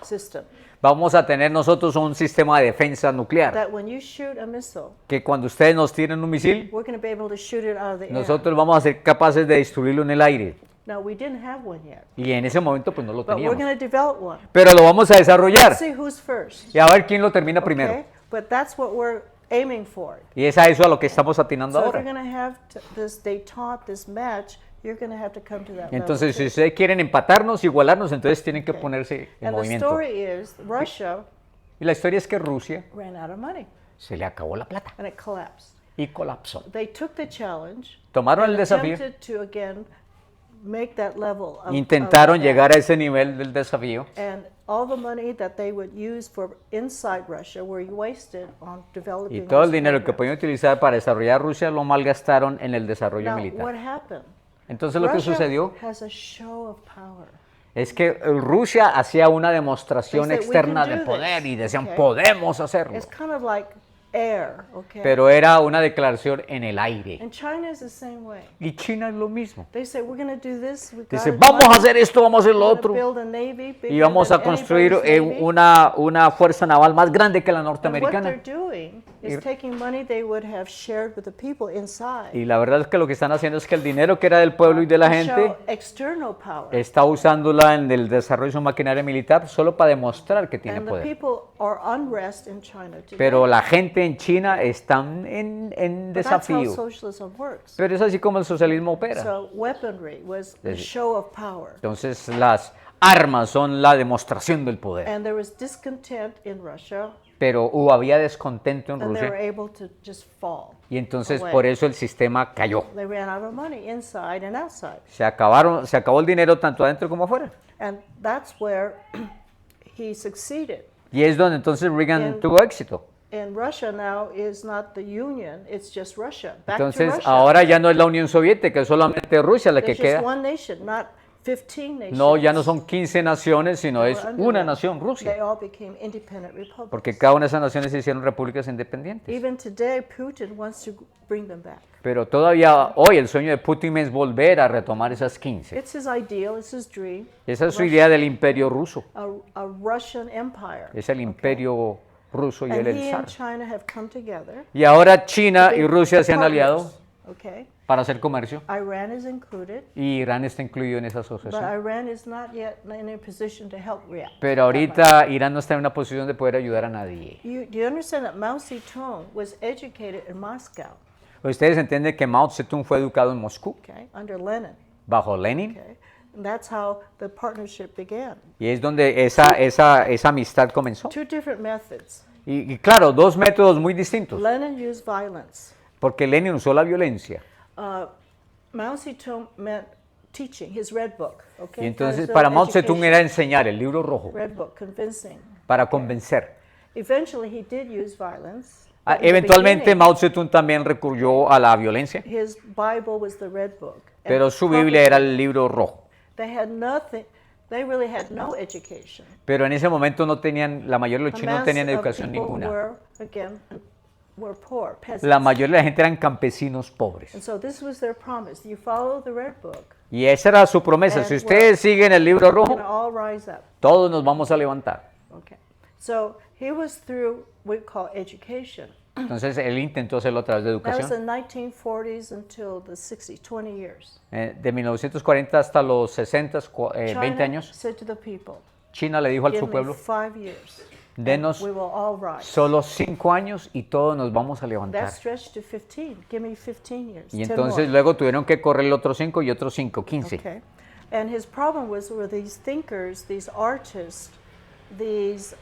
Speaker 2: system
Speaker 1: Vamos a tener nosotros un sistema de defensa nuclear,
Speaker 2: that when you shoot a missile,
Speaker 1: que cuando ustedes nos tiren un misil,
Speaker 2: we're going to be able to shoot it out of the air.
Speaker 1: nosotros vamos a ser capaces de destruirlo en el aire.
Speaker 2: Now, we didn't have one yet,
Speaker 1: Y en ese momento pues no lo
Speaker 2: but we're
Speaker 1: teníamos.
Speaker 2: going to develop one.
Speaker 1: Pero lo vamos a desarrollar
Speaker 2: Let's see who's first.
Speaker 1: y a ver quién lo termina primero.
Speaker 2: Okay? But that's what we're aiming for.
Speaker 1: Y es a eso a lo que estamos atinando
Speaker 2: So if you're
Speaker 1: ahora.
Speaker 2: going to have this detente, this match, you're going to have to come to that
Speaker 1: Entonces, si
Speaker 2: level.
Speaker 1: ustedes quieren empatarnos, igualarnos, entonces tienen que ponerse en
Speaker 2: And the
Speaker 1: movimiento.
Speaker 2: story is Russia
Speaker 1: Y la historia es que Rusia
Speaker 2: ran out of money
Speaker 1: se le acabó la plata
Speaker 2: and it collapsed.
Speaker 1: y colapsó.
Speaker 2: They took the challenge
Speaker 1: Tomaron
Speaker 2: and
Speaker 1: el desafío,
Speaker 2: attempted to again make that level of
Speaker 1: intentaron
Speaker 2: of
Speaker 1: llegar a ese nivel del desafío.
Speaker 2: and all the money that they would use for inside Russia were wasted on
Speaker 1: Y
Speaker 2: developing
Speaker 1: todo el
Speaker 2: those
Speaker 1: dinero que
Speaker 2: programs.
Speaker 1: podían utilizar para desarrollar Rusia lo malgastaron en el desarrollo
Speaker 2: Now, what
Speaker 1: militar.
Speaker 2: happened?
Speaker 1: Entonces lo que
Speaker 2: Russia
Speaker 1: sucedió
Speaker 2: has a show of power.
Speaker 1: es que Rusia hacía una demostración
Speaker 2: They said, "We
Speaker 1: externa
Speaker 2: can
Speaker 1: de
Speaker 2: do
Speaker 1: poder
Speaker 2: this",
Speaker 1: y decían,
Speaker 2: okay.
Speaker 1: podemos hacerlo.
Speaker 2: It's kind of like air, okay?
Speaker 1: pero era una declaración en el aire.
Speaker 2: And China is the same way.
Speaker 1: Y China es lo mismo.
Speaker 2: They say, we're going to do this.
Speaker 1: Dice, vamos a hacer esto, vamos a hacer lo otro.
Speaker 2: Build a navy bigger
Speaker 1: Y vamos a
Speaker 2: than
Speaker 1: construir
Speaker 2: anybody's navy.
Speaker 1: una fuerza naval más grande que la
Speaker 2: And what
Speaker 1: norteamericana.
Speaker 2: they're doing is taking money they would have shared with the people inside.
Speaker 1: Y la verdad es que lo que están haciendo es que el dinero que era del pueblo y de la
Speaker 2: to
Speaker 1: gente
Speaker 2: show external power.
Speaker 1: está usándola en el desarrollo de su maquinaria militar solo para demostrar que tiene
Speaker 2: And the
Speaker 1: poder.
Speaker 2: people are unrest in China today.
Speaker 1: Pero la gente en China está en
Speaker 2: But that's how
Speaker 1: desafío.
Speaker 2: socialism works.
Speaker 1: Pero es así como el socialismo opera.
Speaker 2: So weaponry was the
Speaker 1: Yes.
Speaker 2: show of power.
Speaker 1: Entonces las armas son la demostración del poder.
Speaker 2: And there was discontent in Russia,
Speaker 1: Pero había descontento en
Speaker 2: and they were
Speaker 1: Rusia
Speaker 2: able to just fall.
Speaker 1: y entonces
Speaker 2: away.
Speaker 1: por eso el sistema cayó.
Speaker 2: They ran out of money inside and outside.
Speaker 1: Se acabó el dinero tanto adentro como afuera.
Speaker 2: And that's where he succeeded.
Speaker 1: Y es donde entonces Reagan
Speaker 2: En-
Speaker 1: tuvo éxito.
Speaker 2: And Russia now is not the Union, it's just Russia. Back to
Speaker 1: Entonces
Speaker 2: Russia.
Speaker 1: ahora ya no es la Unión Soviética, es solamente Rusia la que
Speaker 2: There's just
Speaker 1: queda.
Speaker 2: one nation, not 15 nations.
Speaker 1: No, ya no son 15 naciones, sino
Speaker 2: They
Speaker 1: es
Speaker 2: were under
Speaker 1: una
Speaker 2: that.
Speaker 1: nación,
Speaker 2: They
Speaker 1: Rusia.
Speaker 2: all became independent republics.
Speaker 1: Porque cada una de esas naciones se hicieron repúblicas independientes.
Speaker 2: Even today, Putin wants to bring them back.
Speaker 1: Pero todavía hoy el sueño de Putin es volver a retomar esas 15.
Speaker 2: It's his ideal, it's his dream.
Speaker 1: Esa es su idea del imperio ruso.
Speaker 2: A Russian empire.
Speaker 1: Es el imperio ruso y
Speaker 2: And
Speaker 1: él el
Speaker 2: he and
Speaker 1: zar.
Speaker 2: China have come together.
Speaker 1: Y ahora China
Speaker 2: to
Speaker 1: y
Speaker 2: be
Speaker 1: Rusia se han
Speaker 2: partners,
Speaker 1: aliado
Speaker 2: Okay.
Speaker 1: para hacer comercio.
Speaker 2: Iran is included,
Speaker 1: Y Irán está incluido en esa
Speaker 2: but
Speaker 1: asociación.
Speaker 2: Iran is not yet in a position to help react.
Speaker 1: Pero ahorita Irán no está en una posición de poder ayudar a nadie.
Speaker 2: Do you understand that Mao Zedong was educated in Moscow,
Speaker 1: Ustedes entienden que Mao Zedong fue educado en Moscú,
Speaker 2: okay, under Lenin,
Speaker 1: bajo Lenin,
Speaker 2: okay? And that's how the partnership began.
Speaker 1: y es donde esa amistad comenzó.
Speaker 2: Two different methods.
Speaker 1: Y claro, dos métodos muy distintos,
Speaker 2: Lenin used violence.
Speaker 1: porque Lenin usó la violencia.
Speaker 2: Mao Zedong meant teaching, his red book, okay?
Speaker 1: Y entonces
Speaker 2: Kind of
Speaker 1: para Mao Zedong
Speaker 2: education.
Speaker 1: era enseñar el libro rojo,
Speaker 2: Red book, convincing.
Speaker 1: para convencer.
Speaker 2: Eventually, he did use violence. but in the
Speaker 1: Eventualmente
Speaker 2: beginning,
Speaker 1: Mao Zedong también recurrió a la violencia,
Speaker 2: his Bible was the red book. and
Speaker 1: pero su
Speaker 2: prophecy.
Speaker 1: Biblia era el libro rojo.
Speaker 2: They had nothing. They really had no education.
Speaker 1: Pero en ese momento no tenían, la mayoría de los
Speaker 2: The
Speaker 1: chinos no
Speaker 2: mass
Speaker 1: tenían
Speaker 2: of
Speaker 1: educación
Speaker 2: people
Speaker 1: ninguna.
Speaker 2: were poor, peasants.
Speaker 1: La mayoría de la gente eran campesinos pobres.
Speaker 2: And so this was their promise. You follow the red book,
Speaker 1: Y esa era su promesa.
Speaker 2: And
Speaker 1: Si ustedes siguen el libro
Speaker 2: we're
Speaker 1: rojo,
Speaker 2: going to all rise up.
Speaker 1: todos nos vamos a levantar.
Speaker 2: Okay. So he was through what we call education.
Speaker 1: Entonces él intentó hacerlo a través de
Speaker 2: That was
Speaker 1: educación.
Speaker 2: the 1940s until the 60s, 20 years.
Speaker 1: De 1940 hasta los 60, 20
Speaker 2: China
Speaker 1: años,
Speaker 2: said to the people,
Speaker 1: China le dijo a
Speaker 2: give
Speaker 1: su
Speaker 2: me
Speaker 1: pueblo,
Speaker 2: 5 years.
Speaker 1: denos
Speaker 2: We will all rise.
Speaker 1: solo 5 años y todos nos vamos a levantar.
Speaker 2: That stretched to 15. Give me 15 years.
Speaker 1: Y
Speaker 2: 10
Speaker 1: entonces
Speaker 2: more.
Speaker 1: luego tuvieron que correr el otro 5 y otros 5, 15.
Speaker 2: Okay. And his problem were these thinkers, these artists, these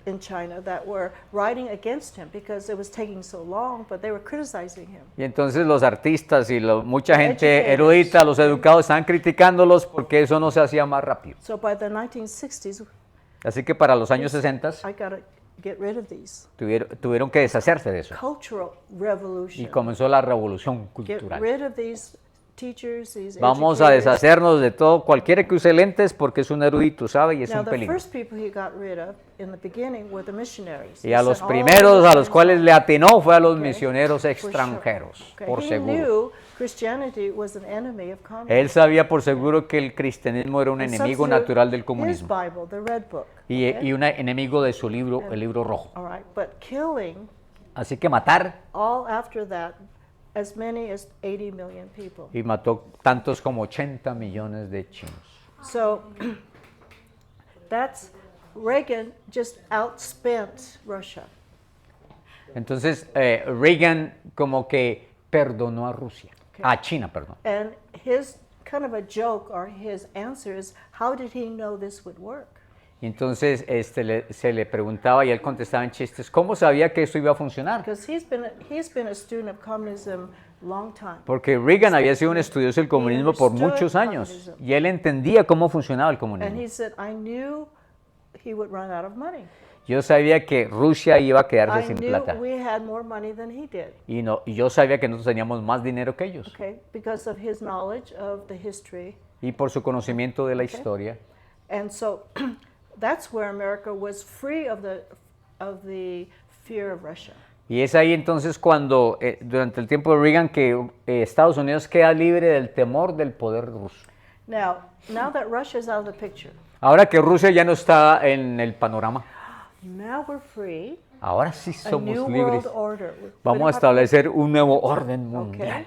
Speaker 2: in China that were writing against him because it was taking so long, but they were criticizing him.
Speaker 1: Y entonces los artistas y mucha gente
Speaker 2: educators.
Speaker 1: erudita, los educados, estaban criticándolos porque eso no se hacía más rápido.
Speaker 2: So by the 1960s,
Speaker 1: Así que para los años 60
Speaker 2: I got to get rid of these.
Speaker 1: tuvieron que deshacerse de eso.
Speaker 2: Cultural
Speaker 1: Y
Speaker 2: revolution.
Speaker 1: comenzó la revolución
Speaker 2: Get
Speaker 1: cultural.
Speaker 2: rid of these teachers, these
Speaker 1: Vamos a
Speaker 2: educators.
Speaker 1: deshacernos de todo, cualquiera que use lentes porque es un erudito, ¿sabe? Y es
Speaker 2: Now,
Speaker 1: un
Speaker 2: the
Speaker 1: peligro.
Speaker 2: first people he got rid of in the beginning were the missionaries.
Speaker 1: Y
Speaker 2: He
Speaker 1: a los
Speaker 2: sent all
Speaker 1: primeros a los
Speaker 2: missionaries
Speaker 1: cuales le atinó fue a los
Speaker 2: Okay.
Speaker 1: misioneros
Speaker 2: for sure.
Speaker 1: extranjeros,
Speaker 2: Okay.
Speaker 1: por
Speaker 2: He
Speaker 1: seguro.
Speaker 2: knew Christianity was an enemy of communism.
Speaker 1: Él sabía por seguro que el cristianismo era un
Speaker 2: And
Speaker 1: enemigo
Speaker 2: substitute
Speaker 1: natural del
Speaker 2: His
Speaker 1: comunismo
Speaker 2: Bible, the red book.
Speaker 1: y
Speaker 2: okay?
Speaker 1: un enemigo de su libro, el libro rojo.
Speaker 2: All right, but killing
Speaker 1: Así que matar,
Speaker 2: all after that as many as 80 million people.
Speaker 1: y mató tantos como 80 millones de chinos.
Speaker 2: So that's Reagan just outspent Russia.
Speaker 1: Entonces Reagan como que perdonó a Rusia, a China, perdón.
Speaker 2: And his kind of a joke or his answer is, how did he know this would work?
Speaker 1: Y entonces se le preguntaba y él contestaba en chistes, ¿cómo sabía que esto iba a funcionar?
Speaker 2: Because he's been a student of communism long time.
Speaker 1: Porque Reagan había sido un estudioso del comunismo por muchos años y él entendía cómo funcionaba el
Speaker 2: And
Speaker 1: comunismo.
Speaker 2: he said, I knew he would run out of money.
Speaker 1: Yo sabía que Rusia iba a quedarse
Speaker 2: I
Speaker 1: sin
Speaker 2: knew
Speaker 1: plata
Speaker 2: we had more money than he did.
Speaker 1: y yo sabía que nosotros teníamos más dinero que ellos.
Speaker 2: Okay, because of his knowledge of the history.
Speaker 1: Y por su conocimiento de la historia.
Speaker 2: And so that's where America was free of the of the fear of Russia.
Speaker 1: Y es ahí entonces cuando, durante el tiempo de Reagan, que Estados Unidos queda libre del temor del poder ruso.
Speaker 2: Now that Russia is out of the picture,
Speaker 1: Ahora que Rusia ya no está en el panorama,
Speaker 2: now we're free.
Speaker 1: ahora sí
Speaker 2: A
Speaker 1: somos
Speaker 2: new
Speaker 1: libres.
Speaker 2: world order.
Speaker 1: Vamos a establecer un nuevo orden mundial.
Speaker 2: Okay.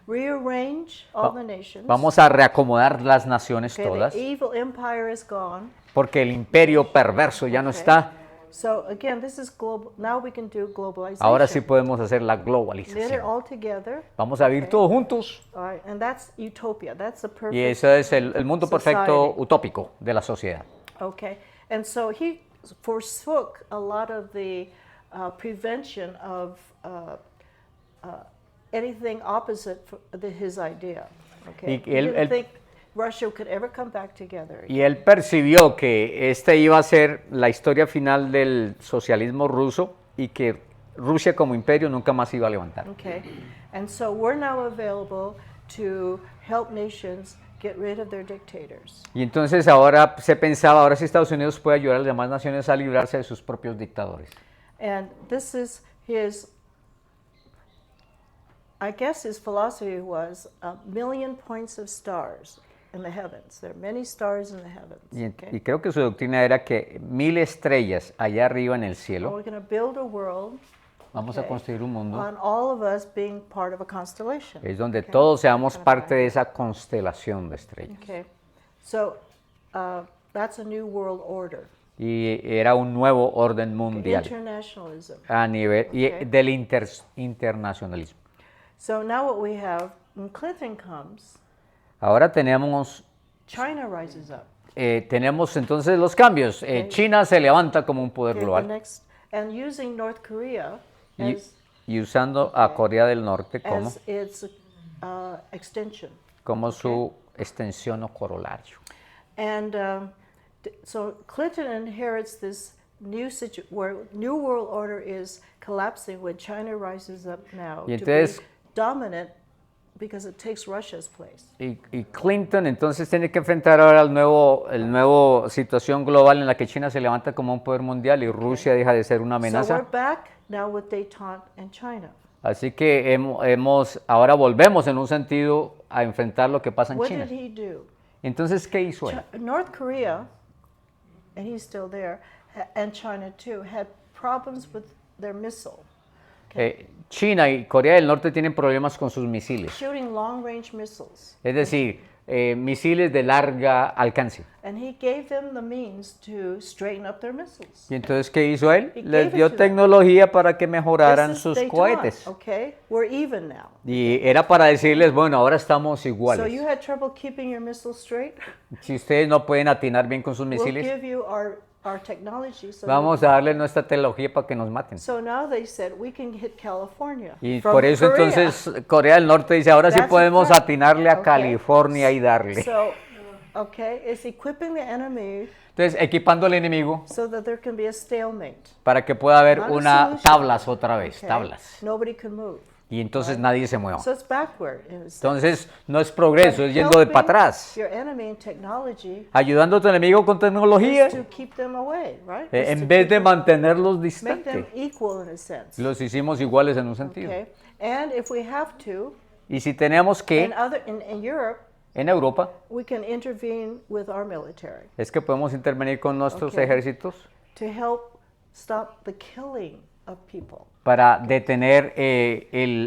Speaker 2: Rearrange all the nations.
Speaker 1: Vamos a reacomodar las naciones
Speaker 2: Okay,
Speaker 1: todas,
Speaker 2: the evil empire is gone.
Speaker 1: porque el imperio perverso ya no
Speaker 2: Okay.
Speaker 1: está.
Speaker 2: So again, this is global. Now we can do globalization.
Speaker 1: Ahora sí podemos hacer la
Speaker 2: Knit it
Speaker 1: globalización.
Speaker 2: all together.
Speaker 1: Vamos a vivir todos juntos.
Speaker 2: All right, and that's utopia. That's the perfect.
Speaker 1: Y ese es el mundo perfecto
Speaker 2: society.
Speaker 1: utópico de la sociedad.
Speaker 2: Okay, and so he forsook a lot of the prevention of anything opposite his idea. Okay,
Speaker 1: Y
Speaker 2: he
Speaker 1: él-
Speaker 2: didn't
Speaker 1: él-
Speaker 2: think Russia could ever come back together.
Speaker 1: Y él percibió que este iba a ser la historia final del socialismo ruso y que Rusia como imperio nunca más se iba a levantar.
Speaker 2: Okay, and so we're now available to help nations get rid of their dictators.
Speaker 1: Y entonces ahora se pensaba, ahora sí Estados Unidos puede ayudar a las demás naciones a librarse de sus propios dictadores.
Speaker 2: And this is his, I guess his philosophy was a million points of stars in the heavens. There are many stars in the heavens.
Speaker 1: Y
Speaker 2: Okay?
Speaker 1: creo que su doctrina era que 1000 estrellas allá arriba en el
Speaker 2: And
Speaker 1: cielo,
Speaker 2: we're going to build a world
Speaker 1: vamos a
Speaker 2: okay,
Speaker 1: construir un mundo,
Speaker 2: on all of us being part of a constellation.
Speaker 1: es donde
Speaker 2: okay?
Speaker 1: todos seamos
Speaker 2: Kind of
Speaker 1: parte
Speaker 2: fire.
Speaker 1: de esa constelación de estrellas.
Speaker 2: Okay, so that's a new world order.
Speaker 1: Y era un nuevo orden mundial
Speaker 2: Internationalism.
Speaker 1: a nivel
Speaker 2: Okay.
Speaker 1: del internacionalismo.
Speaker 2: So now what we have, when Clinton comes,
Speaker 1: Ahora tenemos
Speaker 2: China rises up.
Speaker 1: entonces los cambios.
Speaker 2: Ok.
Speaker 1: China se levanta como un poder
Speaker 2: Okay, the
Speaker 1: global
Speaker 2: next, and using North Korea
Speaker 1: y,
Speaker 2: as,
Speaker 1: y usando a Corea del Norte como,
Speaker 2: as its extension.
Speaker 1: como su extensión o corolario.
Speaker 2: And so Clinton inherits this new situation where New World Order is collapsing when China rises up now
Speaker 1: Y
Speaker 2: to
Speaker 1: entonces-
Speaker 2: be dominant because it takes Russia's place.
Speaker 1: Y Clinton entonces tiene que enfrentar ahora el nuevo situación global en la que China se levanta como un poder mundial y Rusia deja de ser una
Speaker 2: So we're
Speaker 1: amenaza.
Speaker 2: back now with détente and China.
Speaker 1: Así que ahora volvemos en un sentido a enfrentar lo que pasa en
Speaker 2: What
Speaker 1: China.
Speaker 2: did he do?
Speaker 1: Entonces, ¿qué hizo él?
Speaker 2: North Korea, and he's still there, and China too, had problems with their missile.
Speaker 1: China y Corea del Norte tienen problemas con sus misiles,
Speaker 2: Shooting long-range missiles.
Speaker 1: es decir, misiles de larga alcance.
Speaker 2: And he gave them the means to straighten up their missiles.
Speaker 1: Y entonces, ¿qué hizo él?
Speaker 2: He
Speaker 1: Les
Speaker 2: gave it
Speaker 1: dio
Speaker 2: to them.
Speaker 1: tecnología para que mejoraran
Speaker 2: This is
Speaker 1: sus
Speaker 2: détente,
Speaker 1: cohetes.
Speaker 2: okay? We're even now.
Speaker 1: Y era para decirles, bueno, ahora estamos
Speaker 2: So you
Speaker 1: iguales.
Speaker 2: had trouble keeping your missiles straight?
Speaker 1: Si ustedes no pueden atinar bien con sus
Speaker 2: We'll
Speaker 1: misiles,
Speaker 2: give you our technology. So,
Speaker 1: vamos a darle nuestra tecnología para que nos maten.
Speaker 2: so now they said we can hit California.
Speaker 1: Y
Speaker 2: from
Speaker 1: por eso
Speaker 2: Korea.
Speaker 1: entonces Corea del Norte dice, ahora sí
Speaker 2: That's
Speaker 1: podemos
Speaker 2: a fact.
Speaker 1: atinarle a
Speaker 2: Okay.
Speaker 1: California y darle.
Speaker 2: So, okay, it's equipping the enemy
Speaker 1: Entonces, equipando al enemigo
Speaker 2: so that there can be a stalemate.
Speaker 1: para que pueda haber
Speaker 2: Not a
Speaker 1: una
Speaker 2: solution.
Speaker 1: tablas otra vez,
Speaker 2: Okay?
Speaker 1: tablas.
Speaker 2: Nobody can move.
Speaker 1: Y entonces nadie se mueva.
Speaker 2: So it's backward. In a sense.
Speaker 1: Entonces, no es progreso,
Speaker 2: But
Speaker 1: es yendo de
Speaker 2: helping
Speaker 1: para atrás.
Speaker 2: Your enemy in technology
Speaker 1: Ayudando a tu enemigo con tecnología,
Speaker 2: is to keep them away, right? Is to
Speaker 1: en vez
Speaker 2: keep
Speaker 1: de
Speaker 2: them-
Speaker 1: mantenerlos
Speaker 2: make them
Speaker 1: distantes.
Speaker 2: equal in a sense.
Speaker 1: Los hicimos iguales en un sentido.
Speaker 2: Okay, and if we have to,
Speaker 1: Y si tenemos que,
Speaker 2: in Europe,
Speaker 1: en Europa,
Speaker 2: we can intervene with our military
Speaker 1: es que podemos intervenir con nuestros
Speaker 2: Okay.
Speaker 1: ejércitos
Speaker 2: to help stop the killing of people,
Speaker 1: para detener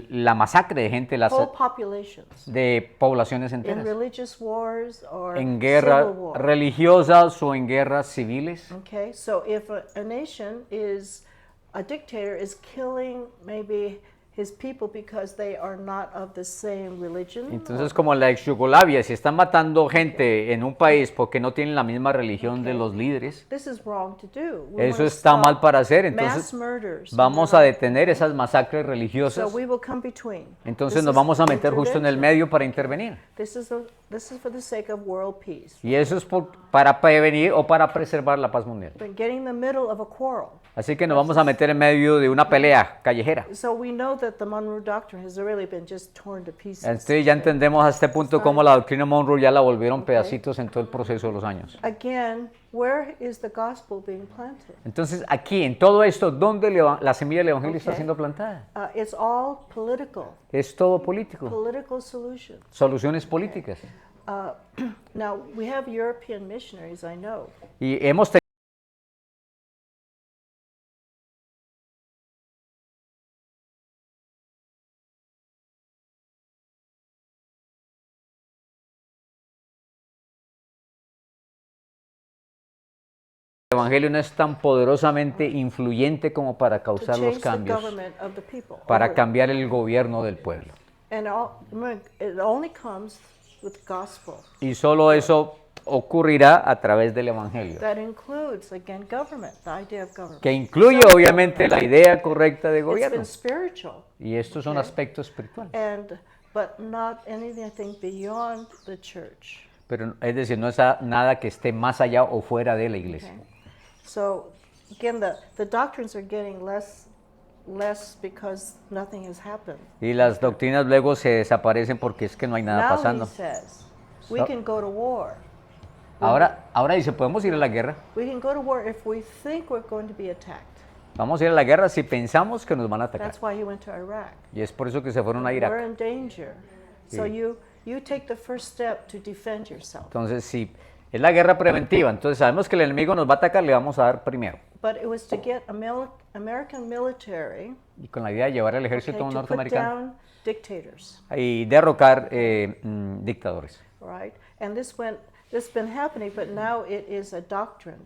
Speaker 1: la masacre de gente,
Speaker 2: whole populations,
Speaker 1: de poblaciones
Speaker 2: in
Speaker 1: enteras,
Speaker 2: religious wars or
Speaker 1: en guerras
Speaker 2: civil war.
Speaker 1: religiosas o en guerras civiles.
Speaker 2: Okay, so if a nation is a dictator is killing maybe his people because they are not of the same religion.
Speaker 1: Entonces, como en la ex Yugoslavia, si están matando gente en un país porque no tienen la misma religión de los líderes,
Speaker 2: This is wrong to do. We
Speaker 1: eso
Speaker 2: wanna
Speaker 1: está
Speaker 2: stop
Speaker 1: mal para hacer.
Speaker 2: mass
Speaker 1: Entonces,
Speaker 2: murders.
Speaker 1: vamos a detener esas masacres religiosas.
Speaker 2: So we will come between.
Speaker 1: Entonces,
Speaker 2: This
Speaker 1: nos
Speaker 2: is
Speaker 1: vamos a meter justo en el
Speaker 2: intervention.
Speaker 1: medio para intervenir.
Speaker 2: This is for the sake of world peace.
Speaker 1: Y eso es para prevenir o para preservar la paz mundial.
Speaker 2: But getting in the middle of a quarrel.
Speaker 1: Así que nos vamos a meter en medio de una pelea callejera.
Speaker 2: So we know that the Monroe Doctrine has really been just torn to pieces.
Speaker 1: Entonces ya entendemos a este punto cómo la doctrina Monroe ya la volvieron pedacitos en todo el proceso de los años.
Speaker 2: Again, where is the gospel being planted?
Speaker 1: Entonces aquí, en todo esto, ¿dónde la semilla del evangelio está
Speaker 2: Okay.
Speaker 1: siendo plantada?
Speaker 2: It's all political,
Speaker 1: Es todo político,
Speaker 2: political solutions.
Speaker 1: soluciones políticas.
Speaker 2: Now, we have European missionaries, I know.
Speaker 1: Y hemos tenido el evangelio no es tan poderosamente influyente como para
Speaker 2: To
Speaker 1: causar los
Speaker 2: change the
Speaker 1: cambios,
Speaker 2: government of the people.
Speaker 1: para cambiar el gobierno del pueblo.
Speaker 2: And it only comes with gospel.
Speaker 1: Y solo eso ocurrirá a través del evangelio,
Speaker 2: That includes, again, government, the idea of government.
Speaker 1: que incluye obviamente la idea correcta de
Speaker 2: It's
Speaker 1: gobierno.
Speaker 2: been spiritual,
Speaker 1: Y estos son aspectos espirituales.
Speaker 2: but not anything beyond the church.
Speaker 1: Pero es decir, no es nada que esté más allá o fuera de la iglesia.
Speaker 2: Okay. So, again, the doctrines are getting less because nothing has happened.
Speaker 1: Y las doctrinas luego se desaparecen porque es que no hay nada
Speaker 2: Now he
Speaker 1: pasando.
Speaker 2: says, we
Speaker 1: So-
Speaker 2: can go to war.
Speaker 1: Ahora dice, podemos ir a la guerra.
Speaker 2: We can go to war if we think we're going to be attacked.
Speaker 1: Vamos a ir a la guerra si pensamos que nos van a atacar.
Speaker 2: That's why he went to Iraq.
Speaker 1: Y es por eso que se fueron a
Speaker 2: We're
Speaker 1: Irak.
Speaker 2: in danger. So
Speaker 1: Sí.
Speaker 2: you take the first step to defend yourself.
Speaker 1: Entonces, si es la guerra preventiva, entonces sabemos que el enemigo nos va a atacar, le vamos a dar primero.
Speaker 2: But it was to get American military,
Speaker 1: Y con la idea de llevar al
Speaker 2: okay,
Speaker 1: ejército
Speaker 2: to put
Speaker 1: norteamericano
Speaker 2: down dictators,
Speaker 1: y derrocar dictadores.
Speaker 2: right? And this been happening, but now it is a doctrine.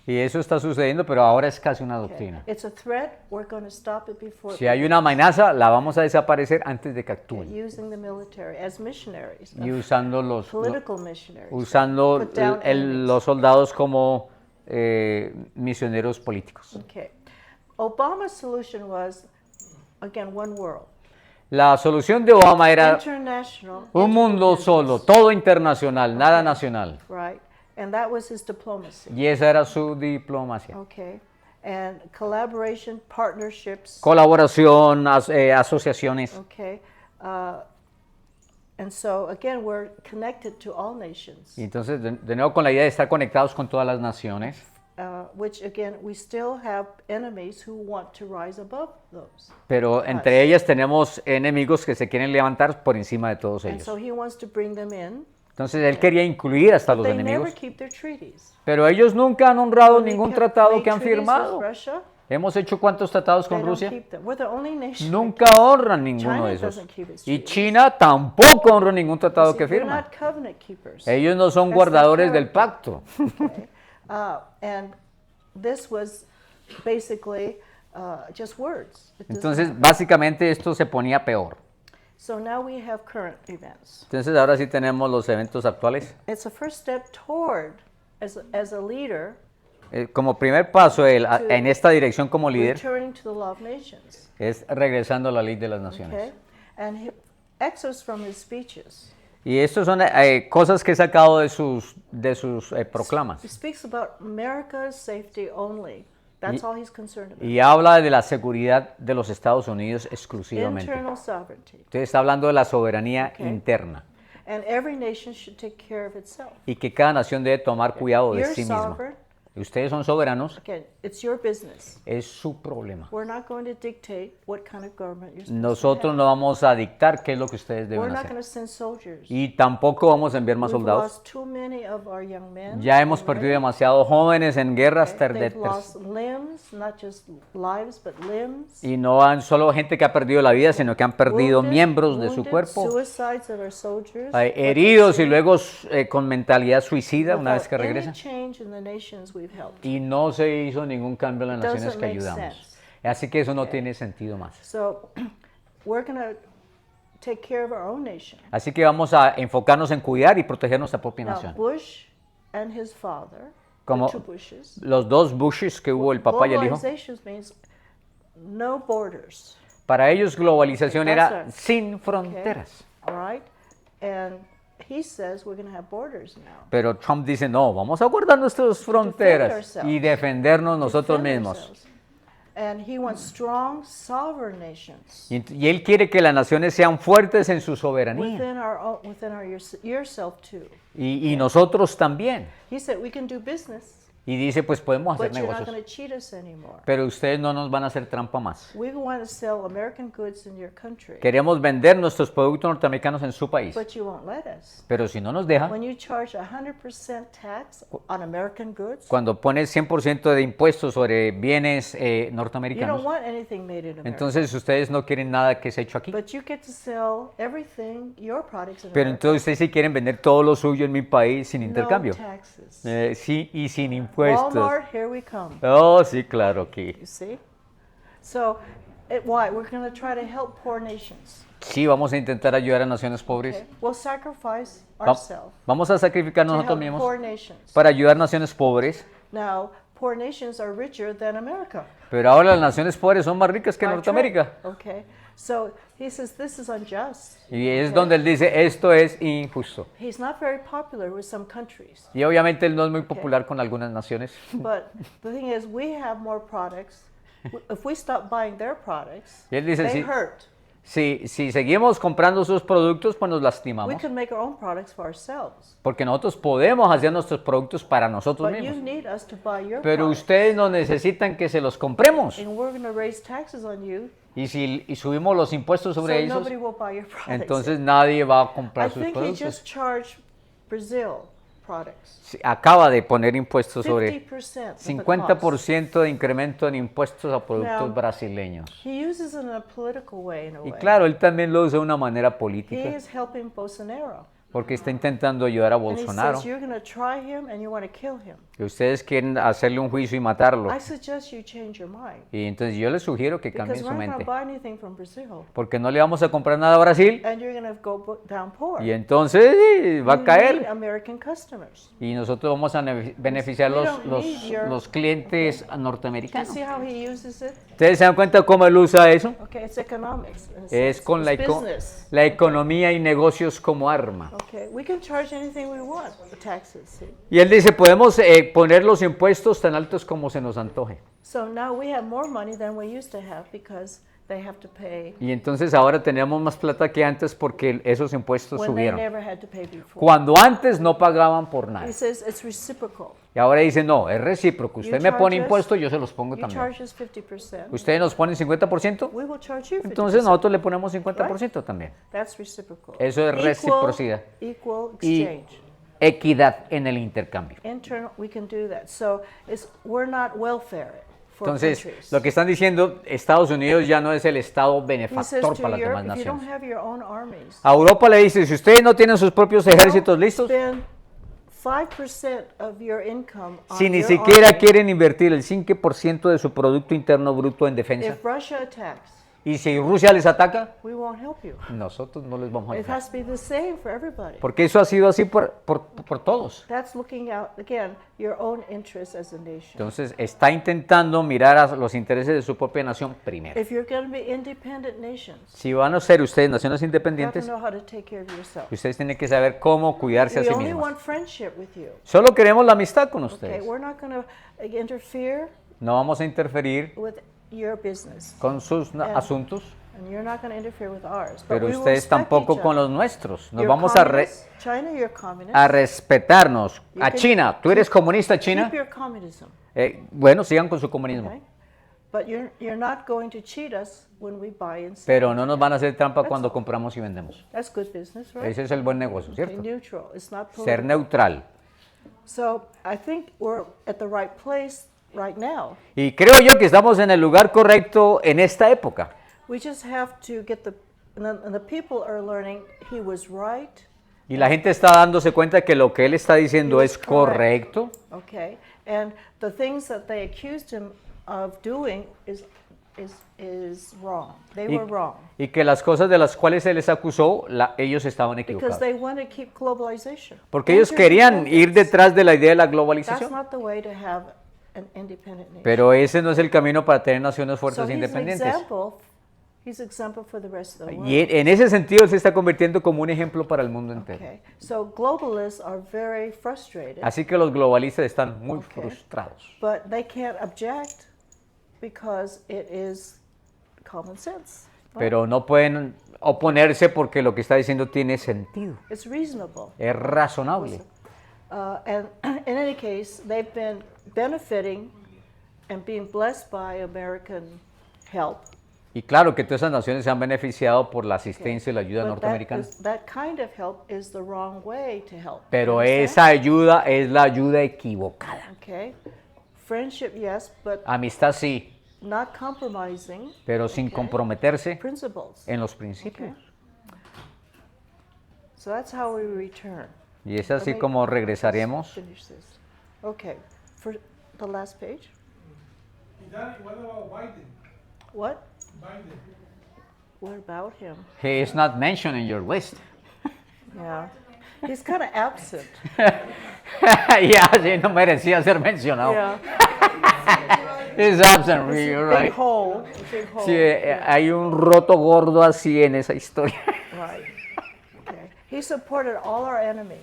Speaker 1: Y eso está sucediendo, pero ahora es casi una
Speaker 2: Okay.
Speaker 1: doctrina.
Speaker 2: It's a threat. We're going to stop it before
Speaker 1: Si hay una amenaza, la vamos a desaparecer antes de que actúen.
Speaker 2: using the military as missionaries,
Speaker 1: Y usando
Speaker 2: political missionaries.
Speaker 1: usando
Speaker 2: Put down enemies.
Speaker 1: los soldados como misioneros políticos.
Speaker 2: Okay. Obama's solution was, again, one world.
Speaker 1: La solución de Obama era
Speaker 2: International.
Speaker 1: un mundo solo, todo internacional, nada nacional.
Speaker 2: Right. And that was his diplomacy.
Speaker 1: Y esa era su diplomacia.
Speaker 2: Okay. And collaboration, partnerships.
Speaker 1: Colaboración, asociaciones.
Speaker 2: Okay. And so, again, we're connected to all nations,
Speaker 1: Y entonces, de nuevo con la idea de estar conectados con todas las naciones,
Speaker 2: which, again, we still have enemies who want to rise above those.
Speaker 1: pero entre ellas tenemos enemigos que se quieren levantar por encima de todos
Speaker 2: And
Speaker 1: ellos.
Speaker 2: so he wants to bring them in.
Speaker 1: Entonces él quería incluir hasta los
Speaker 2: They never
Speaker 1: enemigos,
Speaker 2: keep their treaties.
Speaker 1: pero ellos nunca han honrado
Speaker 2: When they
Speaker 1: ningún
Speaker 2: kept-
Speaker 1: tratado
Speaker 2: made
Speaker 1: que han
Speaker 2: treaties with
Speaker 1: firmado.
Speaker 2: Russia,
Speaker 1: Hemos hecho cuántos tratados
Speaker 2: they
Speaker 1: con
Speaker 2: don't
Speaker 1: Rusia.
Speaker 2: keep them. We're the only nation.
Speaker 1: Nunca honran ninguno
Speaker 2: China
Speaker 1: de esos.
Speaker 2: doesn't keep its
Speaker 1: Y
Speaker 2: treaties.
Speaker 1: China tampoco honra ningún tratado
Speaker 2: See,
Speaker 1: que
Speaker 2: they're
Speaker 1: firma.
Speaker 2: not covenant keepers.
Speaker 1: Ellos no son
Speaker 2: That's the
Speaker 1: guardadores del
Speaker 2: character.
Speaker 1: pacto.
Speaker 2: Okay. And this was basically just words. It doesn't
Speaker 1: Entonces,
Speaker 2: have-
Speaker 1: básicamente esto se ponía peor.
Speaker 2: so now we have current events.
Speaker 1: Entonces, ahora sí tenemos los eventos actuales.
Speaker 2: It's a first step toward, as a leader,
Speaker 1: Como primer paso en esta dirección como líder
Speaker 2: returning to the law of nations.
Speaker 1: es regresando a la ley de las naciones.
Speaker 2: Okay? And excerpts from his speeches.
Speaker 1: Y estas son cosas que he sacado de sus proclamas.
Speaker 2: He speaks about America's safety only. That's all he's concerned about.
Speaker 1: Y habla de la seguridad de los Estados Unidos exclusivamente.
Speaker 2: Internal sovereignty.
Speaker 1: Entonces está hablando de la soberanía
Speaker 2: Okay.
Speaker 1: interna
Speaker 2: And every nation should take care of itself.
Speaker 1: y que cada nación debe tomar cuidado de
Speaker 2: You're
Speaker 1: sí misma.
Speaker 2: sovereign.
Speaker 1: Y ustedes son soberanos,
Speaker 2: Again, it's your business.
Speaker 1: es su problema.
Speaker 2: We're not going to dictate what kind of government you're supposed
Speaker 1: Nosotros
Speaker 2: to
Speaker 1: no vamos a dictar qué es lo que ustedes
Speaker 2: have. We're
Speaker 1: deben
Speaker 2: not going
Speaker 1: hacer.
Speaker 2: to send soldiers.
Speaker 1: Y tampoco vamos a enviar más
Speaker 2: We've
Speaker 1: soldados.
Speaker 2: lost too many of our young men.
Speaker 1: Ya hemos perdido
Speaker 2: already.
Speaker 1: demasiados jóvenes en guerras
Speaker 2: They've lost limbs, not just lives, but limbs.
Speaker 1: y no han solo gente que ha perdido la vida, sino que han perdido
Speaker 2: Wounded,
Speaker 1: miembros de su
Speaker 2: wounded,
Speaker 1: cuerpo,
Speaker 2: Suicides of our soldiers.
Speaker 1: heridos y luego con mentalidad suicida una vez que
Speaker 2: Without any
Speaker 1: regresan.
Speaker 2: change in the nations we've helped.
Speaker 1: Y no se hizo ningún cambio en las
Speaker 2: Doesn't
Speaker 1: naciones que
Speaker 2: make
Speaker 1: ayudamos.
Speaker 2: sense.
Speaker 1: Así que eso no tiene sentido más.
Speaker 2: So we're going to take care of our own nation.
Speaker 1: Así que vamos a enfocarnos en cuidar y proteger nuestra propia
Speaker 2: Now,
Speaker 1: nación.
Speaker 2: Bush and his father,
Speaker 1: Como
Speaker 2: the two Bushes,
Speaker 1: los dos Bushes que hubo, el papá y el hijo,
Speaker 2: globalization means no borders.
Speaker 1: para ellos globalización
Speaker 2: Okay,
Speaker 1: era
Speaker 2: that's right.
Speaker 1: sin
Speaker 2: Okay?
Speaker 1: fronteras.
Speaker 2: All right? And he says we're going to have borders now.
Speaker 1: Pero Trump dice, no, vamos a guardar nuestras fronteras
Speaker 2: ourselves.
Speaker 1: y defendernos nosotros
Speaker 2: Defend
Speaker 1: mismos.
Speaker 2: ourselves. And he wants strong, sovereign nations
Speaker 1: Y Él quiere que las naciones sean fuertes en su soberanía.
Speaker 2: within yourself too.
Speaker 1: Y nosotros también.
Speaker 2: He said we can do business,
Speaker 1: Y dice, pues podemos hacer
Speaker 2: but you're not
Speaker 1: negocios.
Speaker 2: going to cheat us anymore.
Speaker 1: Pero ustedes no nos van a hacer trampa más.
Speaker 2: We want to sell American goods in your country,
Speaker 1: Queremos vender nuestros productos norteamericanos en su país.
Speaker 2: but you won't let us.
Speaker 1: Pero si no nos deja,
Speaker 2: When you charge 100% tax on American goods,
Speaker 1: cuando pones 100% de impuestos sobre bienes
Speaker 2: you don't
Speaker 1: norteamericanos,
Speaker 2: want anything made in America.
Speaker 1: entonces ustedes no quieren nada que se ha hecho aquí.
Speaker 2: But you get to sell everything, your products in
Speaker 1: Pero
Speaker 2: America.
Speaker 1: entonces ustedes sí quieren vender todo lo suyo en mi país sin intercambio.
Speaker 2: No taxes.
Speaker 1: Sí, y sin impuestos.
Speaker 2: Walmart, here we come.
Speaker 1: Oh, sí, claro, aquí.
Speaker 2: You see? So, why? We're going to try to help poor nations.
Speaker 1: Sí, vamos a intentar ayudar a naciones pobres.
Speaker 2: Okay? We'll sacrifice
Speaker 1: Va-
Speaker 2: ourselves
Speaker 1: Vamos a sacrificarnos
Speaker 2: to
Speaker 1: nosotros
Speaker 2: help
Speaker 1: mismos
Speaker 2: poor nations.
Speaker 1: para ayudar a naciones pobres.
Speaker 2: Now, poor nations are richer than America.
Speaker 1: Pero ahora las naciones pobres son más ricas que
Speaker 2: by
Speaker 1: Norteamérica.
Speaker 2: trade. Okay. So he says this is unjust.
Speaker 1: Y es donde él dice, esto es injusto.
Speaker 2: He's not very popular with some countries.
Speaker 1: Y obviamente él no es muy popular con algunas naciones.
Speaker 2: But the thing is, we have more products. If we stop buying their products,
Speaker 1: Y él dice,
Speaker 2: they
Speaker 1: sí.
Speaker 2: hurt.
Speaker 1: Si seguimos comprando sus productos, pues nos
Speaker 2: We
Speaker 1: lastimamos.
Speaker 2: can make our own products for ourselves.
Speaker 1: Porque nosotros podemos hacer nuestros productos para nosotros
Speaker 2: But you
Speaker 1: mismos.
Speaker 2: need us to buy your
Speaker 1: Pero
Speaker 2: products.
Speaker 1: ustedes no necesitan que se los compremos.
Speaker 2: And we're going to raise taxes on you,
Speaker 1: Y si subimos los impuestos
Speaker 2: so
Speaker 1: sobre ellos,
Speaker 2: nobody will buy your products.
Speaker 1: entonces nadie va a
Speaker 2: I
Speaker 1: comprar sus
Speaker 2: think he
Speaker 1: productos.
Speaker 2: just charged Brazil products.
Speaker 1: Sí, acaba de poner impuestos
Speaker 2: 50%
Speaker 1: sobre
Speaker 2: of the cost.
Speaker 1: 50% de incremento en impuestos a productos
Speaker 2: Now,
Speaker 1: brasileños.
Speaker 2: He uses it in a political way, in a
Speaker 1: Y
Speaker 2: way.
Speaker 1: claro, él también lo usa de una manera
Speaker 2: He
Speaker 1: política,
Speaker 2: is helping Bolsonaro.
Speaker 1: porque está intentando ayudar a
Speaker 2: And he
Speaker 1: Bolsonaro.
Speaker 2: says, you're going to try him and you want to kill him.
Speaker 1: Que ustedes quieren hacerle un juicio y matarlo.
Speaker 2: I suggest you change your mind.
Speaker 1: Y entonces yo les sugiero que
Speaker 2: Because
Speaker 1: cambien su
Speaker 2: we're not going
Speaker 1: mente.
Speaker 2: to buy anything from Brazil.
Speaker 1: Porque no le vamos a comprar nada a Brasil.
Speaker 2: And you're going to go down poor.
Speaker 1: Y entonces va a
Speaker 2: You need
Speaker 1: caer.
Speaker 2: American customers.
Speaker 1: Y nosotros vamos a beneficiar
Speaker 2: We
Speaker 1: los,
Speaker 2: don't
Speaker 1: los,
Speaker 2: need your-
Speaker 1: los clientes
Speaker 2: Do you
Speaker 1: norteamericanos.
Speaker 2: see how he uses it?
Speaker 1: ¿Ustedes se dan cuenta cómo él usa eso?
Speaker 2: Okay, it's economics. in a
Speaker 1: Es
Speaker 2: sense.
Speaker 1: con
Speaker 2: It's business.
Speaker 1: la economía y negocios como arma.
Speaker 2: Okay, we can charge anything we want, the taxes, see?
Speaker 1: Y él dice, podemos poner los impuestos tan altos como se nos antoje.
Speaker 2: So now we have more money than we used to have because they have to pay
Speaker 1: Y entonces ahora tenemos más plata que antes porque esos impuestos
Speaker 2: when they
Speaker 1: subieron.
Speaker 2: never had to pay before.
Speaker 1: Cuando antes no pagaban por nada.
Speaker 2: He says it's reciprocal.
Speaker 1: Y ahora dice, no, es recíproco. Usted me pone
Speaker 2: charge us-
Speaker 1: impuestos, yo se los pongo
Speaker 2: You
Speaker 1: también.
Speaker 2: charge us 50%.
Speaker 1: Ustedes nos ponen 50%,
Speaker 2: We will charge you 50%.
Speaker 1: entonces nosotros le ponemos 50% también.
Speaker 2: That's reciprocal.
Speaker 1: Eso es reciprocidad.
Speaker 2: Equal
Speaker 1: Y
Speaker 2: exchange.
Speaker 1: equidad en el intercambio.
Speaker 2: Internal, we can do that. So we're not welfare for
Speaker 1: Entonces,
Speaker 2: countries.
Speaker 1: lo que están diciendo, Estados Unidos ya no es el Estado
Speaker 2: He says
Speaker 1: benefactor
Speaker 2: to
Speaker 1: para las
Speaker 2: Europe,
Speaker 1: demás
Speaker 2: if you don't
Speaker 1: naciones.
Speaker 2: have your own armies,
Speaker 1: A Europa le dice, si ustedes no tienen sus propios ejércitos listos,
Speaker 2: spend 5% of your income on
Speaker 1: si ni
Speaker 2: your
Speaker 1: siquiera
Speaker 2: army.
Speaker 1: quieren invertir el 5% de su Producto Interno Bruto en defensa,
Speaker 2: If Russia attacks,
Speaker 1: y si Rusia les ataca,
Speaker 2: we won't help you.
Speaker 1: nosotros no les vamos a
Speaker 2: It
Speaker 1: ayudar.
Speaker 2: has to be the same for everybody.
Speaker 1: Porque eso ha sido así por todos.
Speaker 2: That's looking out, again, your own interests as a nation.
Speaker 1: Entonces, está intentando mirar a los intereses de su propia nación primero.
Speaker 2: If you're going to be independent nations,
Speaker 1: Si van a ser ustedes naciones
Speaker 2: you have to
Speaker 1: independientes,
Speaker 2: know how to take care of yourself.
Speaker 1: ustedes tienen que saber cómo cuidarse a
Speaker 2: We
Speaker 1: sí
Speaker 2: only
Speaker 1: mismos.
Speaker 2: want friendship with you.
Speaker 1: Solo queremos la amistad con
Speaker 2: Okay,
Speaker 1: ustedes.
Speaker 2: we're not going to interfere
Speaker 1: No vamos a interferir
Speaker 2: with your business,
Speaker 1: con sus asuntos,
Speaker 2: and you're not going to interfere with ours. But
Speaker 1: pero
Speaker 2: we will
Speaker 1: ustedes
Speaker 2: respect
Speaker 1: tampoco
Speaker 2: each
Speaker 1: con
Speaker 2: other.
Speaker 1: los nuestros. Nos
Speaker 2: You're
Speaker 1: vamos a,
Speaker 2: communist, China, you're communist.
Speaker 1: respetarnos.
Speaker 2: You
Speaker 1: A
Speaker 2: can
Speaker 1: China, ¿tú eres comunista,
Speaker 2: Keep
Speaker 1: China?
Speaker 2: your communism,
Speaker 1: Bueno, sigan con su comunismo.
Speaker 2: okay? But you're not going to cheat us when we buy and sell.
Speaker 1: Pero no nos van a hacer trampa cuando compramos y vendemos.
Speaker 2: That's good business, right?
Speaker 1: Ese es el buen negocio,
Speaker 2: Okay,
Speaker 1: ¿cierto?
Speaker 2: neutral. It's not
Speaker 1: Ser
Speaker 2: political.
Speaker 1: neutral.
Speaker 2: So I think we're at the right place right now.
Speaker 1: Y creo yo que estamos en el lugar correcto en esta época.
Speaker 2: We just have to get and the people are learning he was right,
Speaker 1: Y la gente está dándose cuenta que lo que él está diciendo es correcto.
Speaker 2: okay? And the things that they accused him of doing is wrong. They
Speaker 1: Y,
Speaker 2: were wrong.
Speaker 1: y que las cosas de las cuales se les acusó, ellos estaban
Speaker 2: Because
Speaker 1: equivocados.
Speaker 2: they want to keep globalization.
Speaker 1: Porque ellos querían ir detrás de la idea de la
Speaker 2: That's
Speaker 1: globalización.
Speaker 2: not the way to have an independent nation.
Speaker 1: Pero ese no es el camino para tener naciones
Speaker 2: So
Speaker 1: fuertes e independientes.
Speaker 2: he's an example for the rest of the world.
Speaker 1: Y en ese sentido se está convirtiendo como un ejemplo para el mundo entero.
Speaker 2: Okay. So globalists are very frustrated,
Speaker 1: Así que los globalistas están muy frustrados.
Speaker 2: but they can't object because it is common sense. Right?
Speaker 1: Pero no pueden oponerse porque lo que está diciendo tiene sentido,
Speaker 2: It's reasonable.
Speaker 1: es razonable.
Speaker 2: And in any case, they've been benefiting and being blessed by American help.
Speaker 1: Y claro que todas esas naciones se han beneficiado por la asistencia y la ayuda
Speaker 2: But
Speaker 1: norteamericana.
Speaker 2: that kind of help is the wrong way to help.
Speaker 1: Pero
Speaker 2: Understand?
Speaker 1: esa ayuda es la ayuda equivocada.
Speaker 2: Okay. Friendship, yes, but
Speaker 1: Amistad sí,
Speaker 2: not compromising
Speaker 1: pero sin
Speaker 2: Okay.
Speaker 1: comprometerse
Speaker 2: principles.
Speaker 1: en los principios.
Speaker 2: So that's how we return.
Speaker 1: Y es así
Speaker 2: Let me
Speaker 1: como
Speaker 2: just
Speaker 1: regresaremos.
Speaker 2: finish this. Okay, for the last page.
Speaker 4: Daddy, what about Biden?
Speaker 2: What?
Speaker 4: Biden.
Speaker 2: What about him?
Speaker 1: He is not mentioned in your list.
Speaker 2: Yeah, he's kind of absent.
Speaker 1: Ya, sí, no merecía ser mencionado.
Speaker 2: Yeah,
Speaker 1: He's absent,
Speaker 2: There's
Speaker 1: you're
Speaker 2: a big
Speaker 1: right.
Speaker 2: hole. Big hole.
Speaker 1: Sí, hay un roto gordo así en esa historia.
Speaker 2: Right. Okay. He supported all our enemies.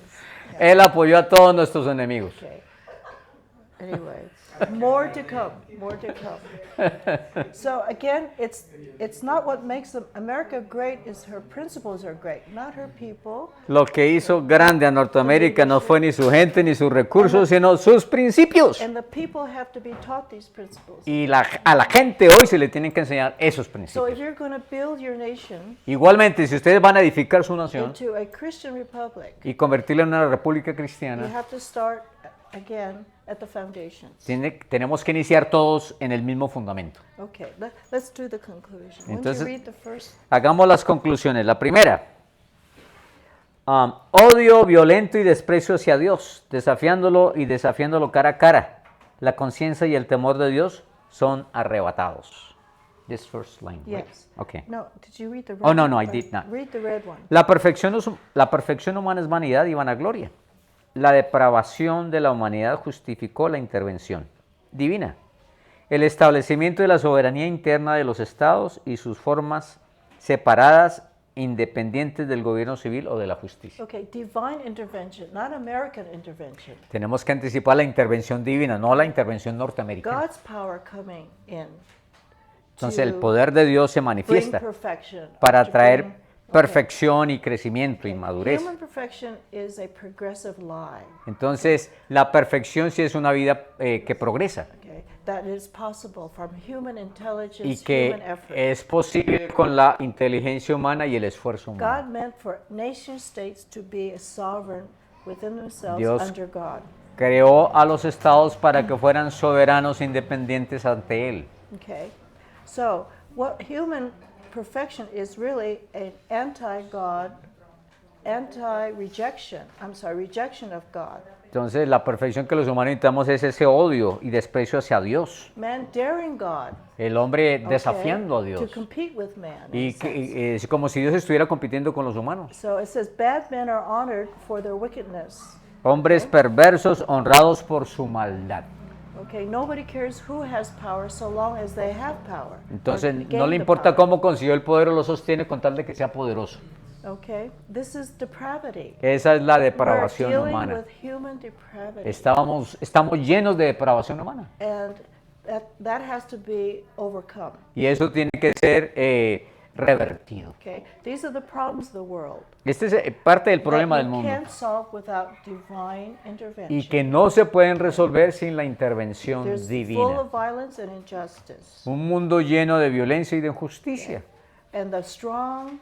Speaker 1: Él apoyó a todos nuestros enemigos.
Speaker 2: Okay. Anyway, more to come. More to come. So again, it's not what makes America great. Is her principles are great, not her people.
Speaker 1: Lo que hizo grande a Norteamérica no fue ni su gente ni sus recursos, sino sus principios.
Speaker 2: And the people have to be taught these principles.
Speaker 1: Y a la gente hoy se le tienen que enseñar esos
Speaker 2: So
Speaker 1: principios.
Speaker 2: if you're going to build your nation
Speaker 1: Igualmente, si ustedes van a edificar su nación
Speaker 2: into a Christian republic,
Speaker 1: y convertirla en una república
Speaker 2: you
Speaker 1: cristiana,
Speaker 2: have to start again at the foundations.
Speaker 1: tenemos que iniciar todos en el mismo fundamento.
Speaker 2: Okay, let's do the conclusion. Why don't
Speaker 1: Entonces-
Speaker 2: you read the first?
Speaker 1: Hagamos las conclusiones. La primera, odio violento y desprecio hacia Dios, desafiándolo y desafiándolo cara a cara. La conciencia y el temor de Dios son arrebatados. This first line, right?
Speaker 2: Yes.
Speaker 1: Okay.
Speaker 2: No, did you read the red
Speaker 1: Oh, no,
Speaker 2: one?
Speaker 1: no, I did not.
Speaker 2: Read the red one.
Speaker 1: La perfección humana es vanidad y vanagloria. La depravación de la humanidad justificó la intervención divina. El establecimiento de la soberanía interna de los estados y sus formas separadas, independientes del gobierno civil o de la justicia.
Speaker 2: Okay, divine intervention, not American intervention.
Speaker 1: Tenemos que anticipar la intervención divina, no la intervención norteamericana.
Speaker 2: God's power coming in.
Speaker 1: Entonces el
Speaker 2: to
Speaker 1: poder de Dios se
Speaker 2: bring
Speaker 1: manifiesta
Speaker 2: perfection,
Speaker 1: para
Speaker 2: to
Speaker 1: traer
Speaker 2: bring-
Speaker 1: perfección y crecimiento y madurez.
Speaker 2: Human perfection is a progressive lie.
Speaker 1: Entonces la perfección sí es una vida que progresa.
Speaker 2: Okay, that is possible from human intelligence,
Speaker 1: Y
Speaker 2: human
Speaker 1: que
Speaker 2: effort.
Speaker 1: es posible con la inteligencia humana y el esfuerzo humano.
Speaker 2: God meant for nation states to be a sovereign within themselves
Speaker 1: Dios
Speaker 2: under God.
Speaker 1: Creó a los estados para que fueran soberanos e independientes ante Él.
Speaker 2: Okay, so what human perfection is really an anti-God, rejection of God.
Speaker 1: Entonces la perfección que los humanos necesitamos es ese odio y desprecio hacia Dios.
Speaker 2: Man daring God.
Speaker 1: El hombre
Speaker 2: okay,
Speaker 1: desafiando a
Speaker 2: To
Speaker 1: Dios.
Speaker 2: compete with man. in
Speaker 1: Y
Speaker 2: a sense.
Speaker 1: que, es como si Dios estuviera compitiendo con los humanos.
Speaker 2: So it says, bad men are honored for their wickedness.
Speaker 1: Hombres perversos honrados por su maldad.
Speaker 2: Okay, nobody cares who has power so long as they have power. or
Speaker 1: Entonces
Speaker 2: gain
Speaker 1: no le
Speaker 2: the
Speaker 1: importa
Speaker 2: power.
Speaker 1: cómo consiguió el poder o lo sostiene con tal de que sea poderoso.
Speaker 2: Okay, this is depravity.
Speaker 1: Esa es la
Speaker 2: We're
Speaker 1: depravación
Speaker 2: dealing
Speaker 1: humana.
Speaker 2: with human depravity.
Speaker 1: Estamos llenos de depravación humana.
Speaker 2: And that has to be overcome.
Speaker 1: Y eso tiene que ser revertido.
Speaker 2: Okay, these are the problems of the world.
Speaker 1: Este es parte del problema
Speaker 2: that
Speaker 1: del
Speaker 2: you
Speaker 1: mundo.
Speaker 2: can't solve without divine intervention.
Speaker 1: Y que no se pueden resolver sin la intervención
Speaker 2: There's full
Speaker 1: divina.
Speaker 2: of violence and injustice.
Speaker 1: Un mundo lleno de violencia y de injusticia.
Speaker 2: And the strong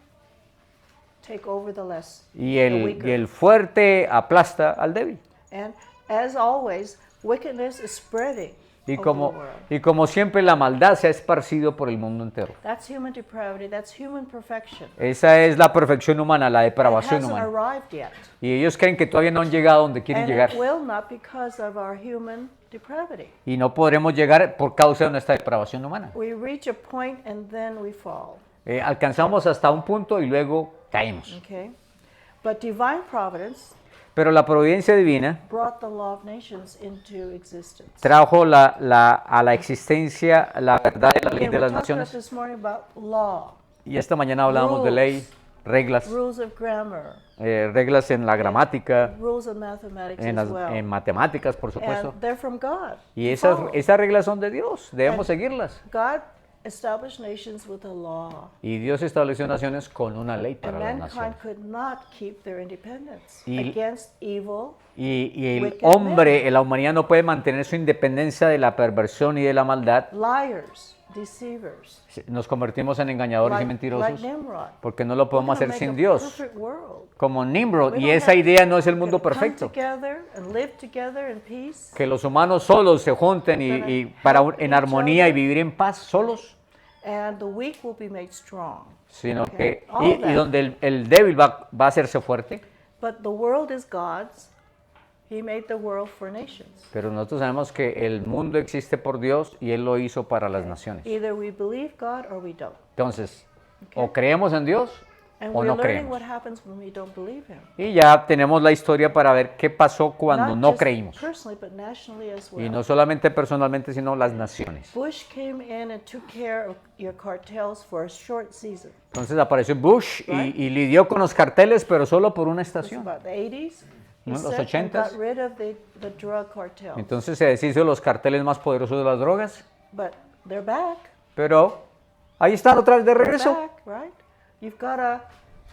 Speaker 2: take over the less,
Speaker 1: Y
Speaker 2: the
Speaker 1: el,
Speaker 2: weaker.
Speaker 1: y el fuerte aplasta al débil.
Speaker 2: And as always, wickedness is spreading
Speaker 1: Y
Speaker 2: over
Speaker 1: como,
Speaker 2: the world.
Speaker 1: y como siempre la maldad se ha esparcido por el mundo entero.
Speaker 2: That's human depravity, that's human perfection.
Speaker 1: Esa es la perfección humana, la
Speaker 2: It
Speaker 1: depravación
Speaker 2: hasn't
Speaker 1: humana.
Speaker 2: arrived yet.
Speaker 1: Y ellos creen que todavía no han llegado donde quieren
Speaker 2: And
Speaker 1: llegar.
Speaker 2: it will not because of our human depravity.
Speaker 1: Y no podremos llegar por causa de nuestra depravación humana.
Speaker 2: We reach a point and then we fall.
Speaker 1: Alcanzamos hasta un punto y luego caemos.
Speaker 2: Okay? But divine providence
Speaker 1: Pero la providencia divina
Speaker 2: brought the law of nations into existence.
Speaker 1: trajo a la existencia la verdad de la ley
Speaker 2: And
Speaker 1: de
Speaker 2: we
Speaker 1: las
Speaker 2: talked about
Speaker 1: naciones.
Speaker 2: this morning about law.
Speaker 1: Y esta mañana hablábamos de ley, reglas,
Speaker 2: rules of grammar,
Speaker 1: reglas en la gramática,
Speaker 2: rules of mathematics
Speaker 1: en,
Speaker 2: as well.
Speaker 1: en matemáticas, por supuesto.
Speaker 2: And they're from God.
Speaker 1: Y
Speaker 2: to follow.
Speaker 1: esas reglas son de Dios, debemos
Speaker 2: And
Speaker 1: seguirlas.
Speaker 2: God established nations with a law.
Speaker 1: Y Dios estableció naciones con una ley
Speaker 2: And
Speaker 1: para las
Speaker 2: mankind
Speaker 1: naciones.
Speaker 2: could not keep their independence
Speaker 1: Y-
Speaker 2: against evil.
Speaker 1: Y el
Speaker 2: Wicked
Speaker 1: hombre, la humanidad no puede mantener su independencia de la perversión y de la maldad.
Speaker 2: Liars, deceivers,
Speaker 1: Nos convertimos en engañadores y
Speaker 2: like
Speaker 1: mentirosos
Speaker 2: Nimrod.
Speaker 1: porque no lo podemos
Speaker 2: We're gonna
Speaker 1: hacer
Speaker 2: make
Speaker 1: sin
Speaker 2: a
Speaker 1: Dios,
Speaker 2: perfect world.
Speaker 1: como Nimrod.
Speaker 2: We
Speaker 1: Y
Speaker 2: don't
Speaker 1: esa
Speaker 2: have-
Speaker 1: idea no es el
Speaker 2: we're
Speaker 1: mundo
Speaker 2: gonna come
Speaker 1: perfecto.
Speaker 2: together and live together in peace.
Speaker 1: Que los humanos solos se junten y en armonía y vivir en paz solos,
Speaker 2: And the weak will be made strong.
Speaker 1: sino
Speaker 2: Okay.
Speaker 1: que
Speaker 2: All
Speaker 1: y
Speaker 2: that.
Speaker 1: donde el débil va a hacerse fuerte.
Speaker 2: But the world is God's. He made the world for nations.
Speaker 1: Pero nosotros sabemos que el mundo existe por Dios y Él lo hizo para las naciones.
Speaker 2: Either we believe God or we don't.
Speaker 1: Entonces, o creemos en Dios
Speaker 2: And
Speaker 1: o
Speaker 2: we're
Speaker 1: no
Speaker 2: learning
Speaker 1: creemos.
Speaker 2: what happens when we don't believe Him.
Speaker 1: Y ya tenemos la historia para ver qué pasó cuando
Speaker 2: Not
Speaker 1: no
Speaker 2: just
Speaker 1: creímos.
Speaker 2: personally, but nationally as
Speaker 1: Y
Speaker 2: well.
Speaker 1: no solamente personalmente, sino las naciones.
Speaker 2: Bush came in and took care of your cartels for a short season.
Speaker 1: Entonces apareció Bush
Speaker 2: Right.
Speaker 1: y lidió con los carteles, pero solo por una
Speaker 2: It was
Speaker 1: estación.
Speaker 2: about the 80s. He
Speaker 1: ¿No? Los
Speaker 2: said, and
Speaker 1: 80s.
Speaker 2: got rid of the drug cartels.
Speaker 1: Entonces se deshizo de los carteles más poderosos de las drogas,
Speaker 2: But they're back.
Speaker 1: pero ahí están otra vez de
Speaker 2: They're
Speaker 1: regreso.
Speaker 2: back, right? You've got a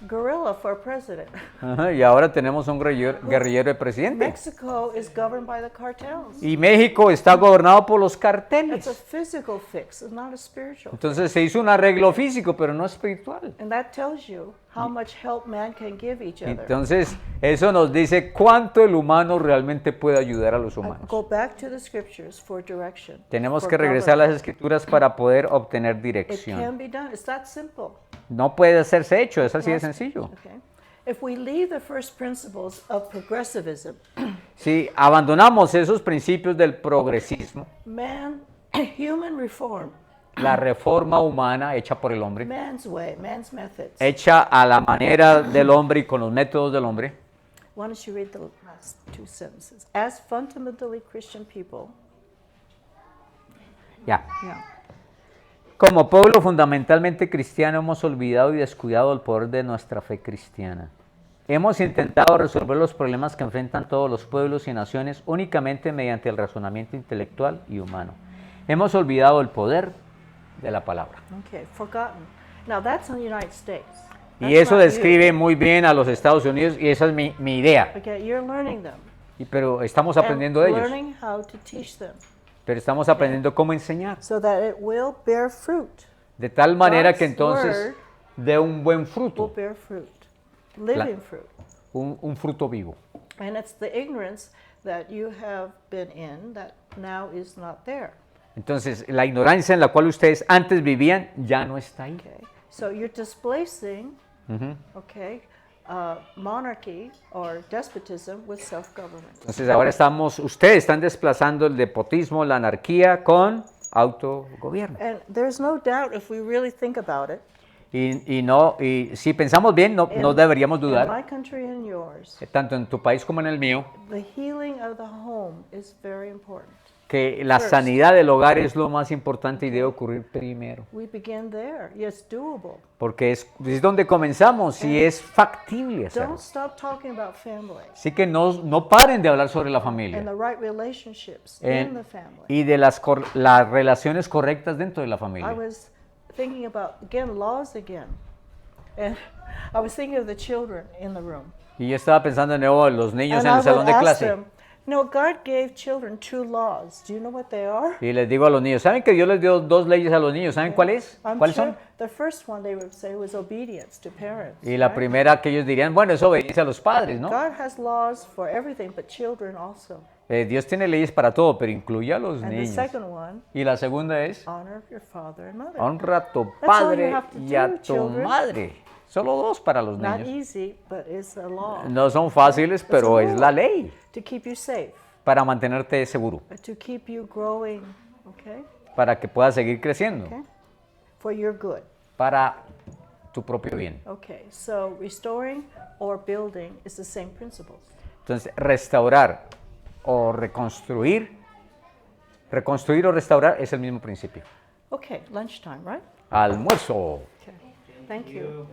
Speaker 2: guerrilla for president.
Speaker 1: Ajá, y ahora tenemos un guerrillero de presidente.
Speaker 2: Mexico is governed by the cartels.
Speaker 1: Y México está gobernado por los
Speaker 2: It's a
Speaker 1: carteles.
Speaker 2: physical fix, it's not a spiritual.
Speaker 1: Entonces se hizo un arreglo físico, pero no espiritual.
Speaker 2: And that tells you how much help man can give each other.
Speaker 1: Entonces eso nos dice cuánto el humano realmente puede ayudar a los humanos.
Speaker 2: Go back to the scriptures for direction.
Speaker 1: Tenemos
Speaker 2: for
Speaker 1: que regresar a las
Speaker 2: government.
Speaker 1: escrituras para poder obtener
Speaker 2: It
Speaker 1: dirección.
Speaker 2: can be done. It's that simple.
Speaker 1: No puede hacerse hecho, es así de
Speaker 2: Yes.
Speaker 1: sencillo.
Speaker 2: Okay. If we leave the first principles of progressivism,
Speaker 1: Si abandonamos esos principios del progresismo,
Speaker 2: human reform,
Speaker 1: la reforma humana hecha por el hombre,
Speaker 2: man's way, man's methods.
Speaker 1: hecha a la manera del hombre y con los métodos del hombre,
Speaker 2: Why don't you read the last two sentences? As fundamentally Christian people,
Speaker 1: ya.
Speaker 2: yeah,
Speaker 1: Como pueblo fundamentalmente cristiano hemos olvidado y descuidado el poder de nuestra fe cristiana. Hemos intentado resolver los problemas que enfrentan todos los pueblos y naciones únicamente mediante el razonamiento intelectual y humano. Hemos olvidado el poder de la palabra.
Speaker 2: okay, forgotten. Now that's in the United States.
Speaker 1: Y
Speaker 2: That's
Speaker 1: eso
Speaker 2: not you.
Speaker 1: describe muy bien a los Estados Unidos y esa es mi idea.
Speaker 2: Okay, you're learning them.
Speaker 1: Pero estamos
Speaker 2: And
Speaker 1: aprendiendo de ellos.
Speaker 2: learning how to teach them
Speaker 1: Pero estamos aprendiendo cómo enseñar.
Speaker 2: so that it will bear fruit.
Speaker 1: De tal manera
Speaker 2: God's
Speaker 1: que entonces dé un buen
Speaker 2: Will
Speaker 1: fruto,
Speaker 2: bear fruit, living fruit.
Speaker 1: un fruto vivo.
Speaker 2: And it's the ignorance that you have been in that now is not there.
Speaker 1: Entonces, la ignorancia en la cual ustedes antes vivían ya no está ahí.
Speaker 2: Okay, so you're displacing,
Speaker 1: Ujú.
Speaker 2: okay, monarchy or despotism with self-government.
Speaker 1: Entonces, ahora ustedes están desplazando el despotismo, la anarquía con autogobierno.
Speaker 2: And there's no doubt if we really think about it.
Speaker 1: Y si pensamos bien, no deberíamos
Speaker 2: In
Speaker 1: dudar,
Speaker 2: my country and yours,
Speaker 1: tanto en tu país como en el mío,
Speaker 2: the healing of the home is very important.
Speaker 1: que la
Speaker 2: First.
Speaker 1: sanidad del hogar es lo más importante y debe ocurrir primero.
Speaker 2: We begin there. It's doable.
Speaker 1: Porque es donde comenzamos y es factible hacerlo.
Speaker 2: Don't stop talking about family
Speaker 1: Así que no paren de hablar sobre la
Speaker 2: and
Speaker 1: familia
Speaker 2: the right relationships
Speaker 1: en-
Speaker 2: in the family.
Speaker 1: y de las relaciones correctas dentro de la
Speaker 2: I
Speaker 1: familia.
Speaker 2: was thinking about, again, laws again. And I was thinking of the children in the room.
Speaker 1: Y yo estaba pensando de nuevo en los niños
Speaker 2: And
Speaker 1: en
Speaker 2: I
Speaker 1: el salón
Speaker 2: would
Speaker 1: de
Speaker 2: ask
Speaker 1: clase.
Speaker 2: them, no, God gave children 2 laws. Do you know what they are?
Speaker 1: Y les digo a los niños, ¿saben que Dios les dio 2 leyes a los niños? ¿Saben cuáles?
Speaker 2: I'm
Speaker 1: ¿Cuáles
Speaker 2: sure
Speaker 1: son?
Speaker 2: the first one they would say was obedience to parents.
Speaker 1: Y la
Speaker 2: right?
Speaker 1: primera que ellos dirían, bueno, es obediencia a los padres, ¿no?
Speaker 2: God has laws for everything, but children also.
Speaker 1: Dios tiene leyes para todo, pero incluye a los
Speaker 2: And the
Speaker 1: niños.
Speaker 2: second one,
Speaker 1: Y la segunda es,
Speaker 2: honor your father and mother.
Speaker 1: honra a tu
Speaker 2: all you
Speaker 1: padre
Speaker 2: have to
Speaker 1: y a
Speaker 2: do,
Speaker 1: tu
Speaker 2: children.
Speaker 1: madre. Solo 2 para los
Speaker 2: Not
Speaker 1: niños.
Speaker 2: easy, but it's a law
Speaker 1: No son fáciles, pero es la ley
Speaker 2: to keep you safe,
Speaker 1: para mantenerte seguro,
Speaker 2: to keep you growing, okay?
Speaker 1: para que puedas seguir creciendo,
Speaker 2: Okay? For your good.
Speaker 1: para tu propio bien.
Speaker 2: Okay, so restoring or building is the same principles.
Speaker 1: Entonces, restaurar o reconstruir o restaurar es el mismo principio.
Speaker 2: Okay, lunchtime, right?
Speaker 1: Almuerzo.
Speaker 2: Okay, thank you.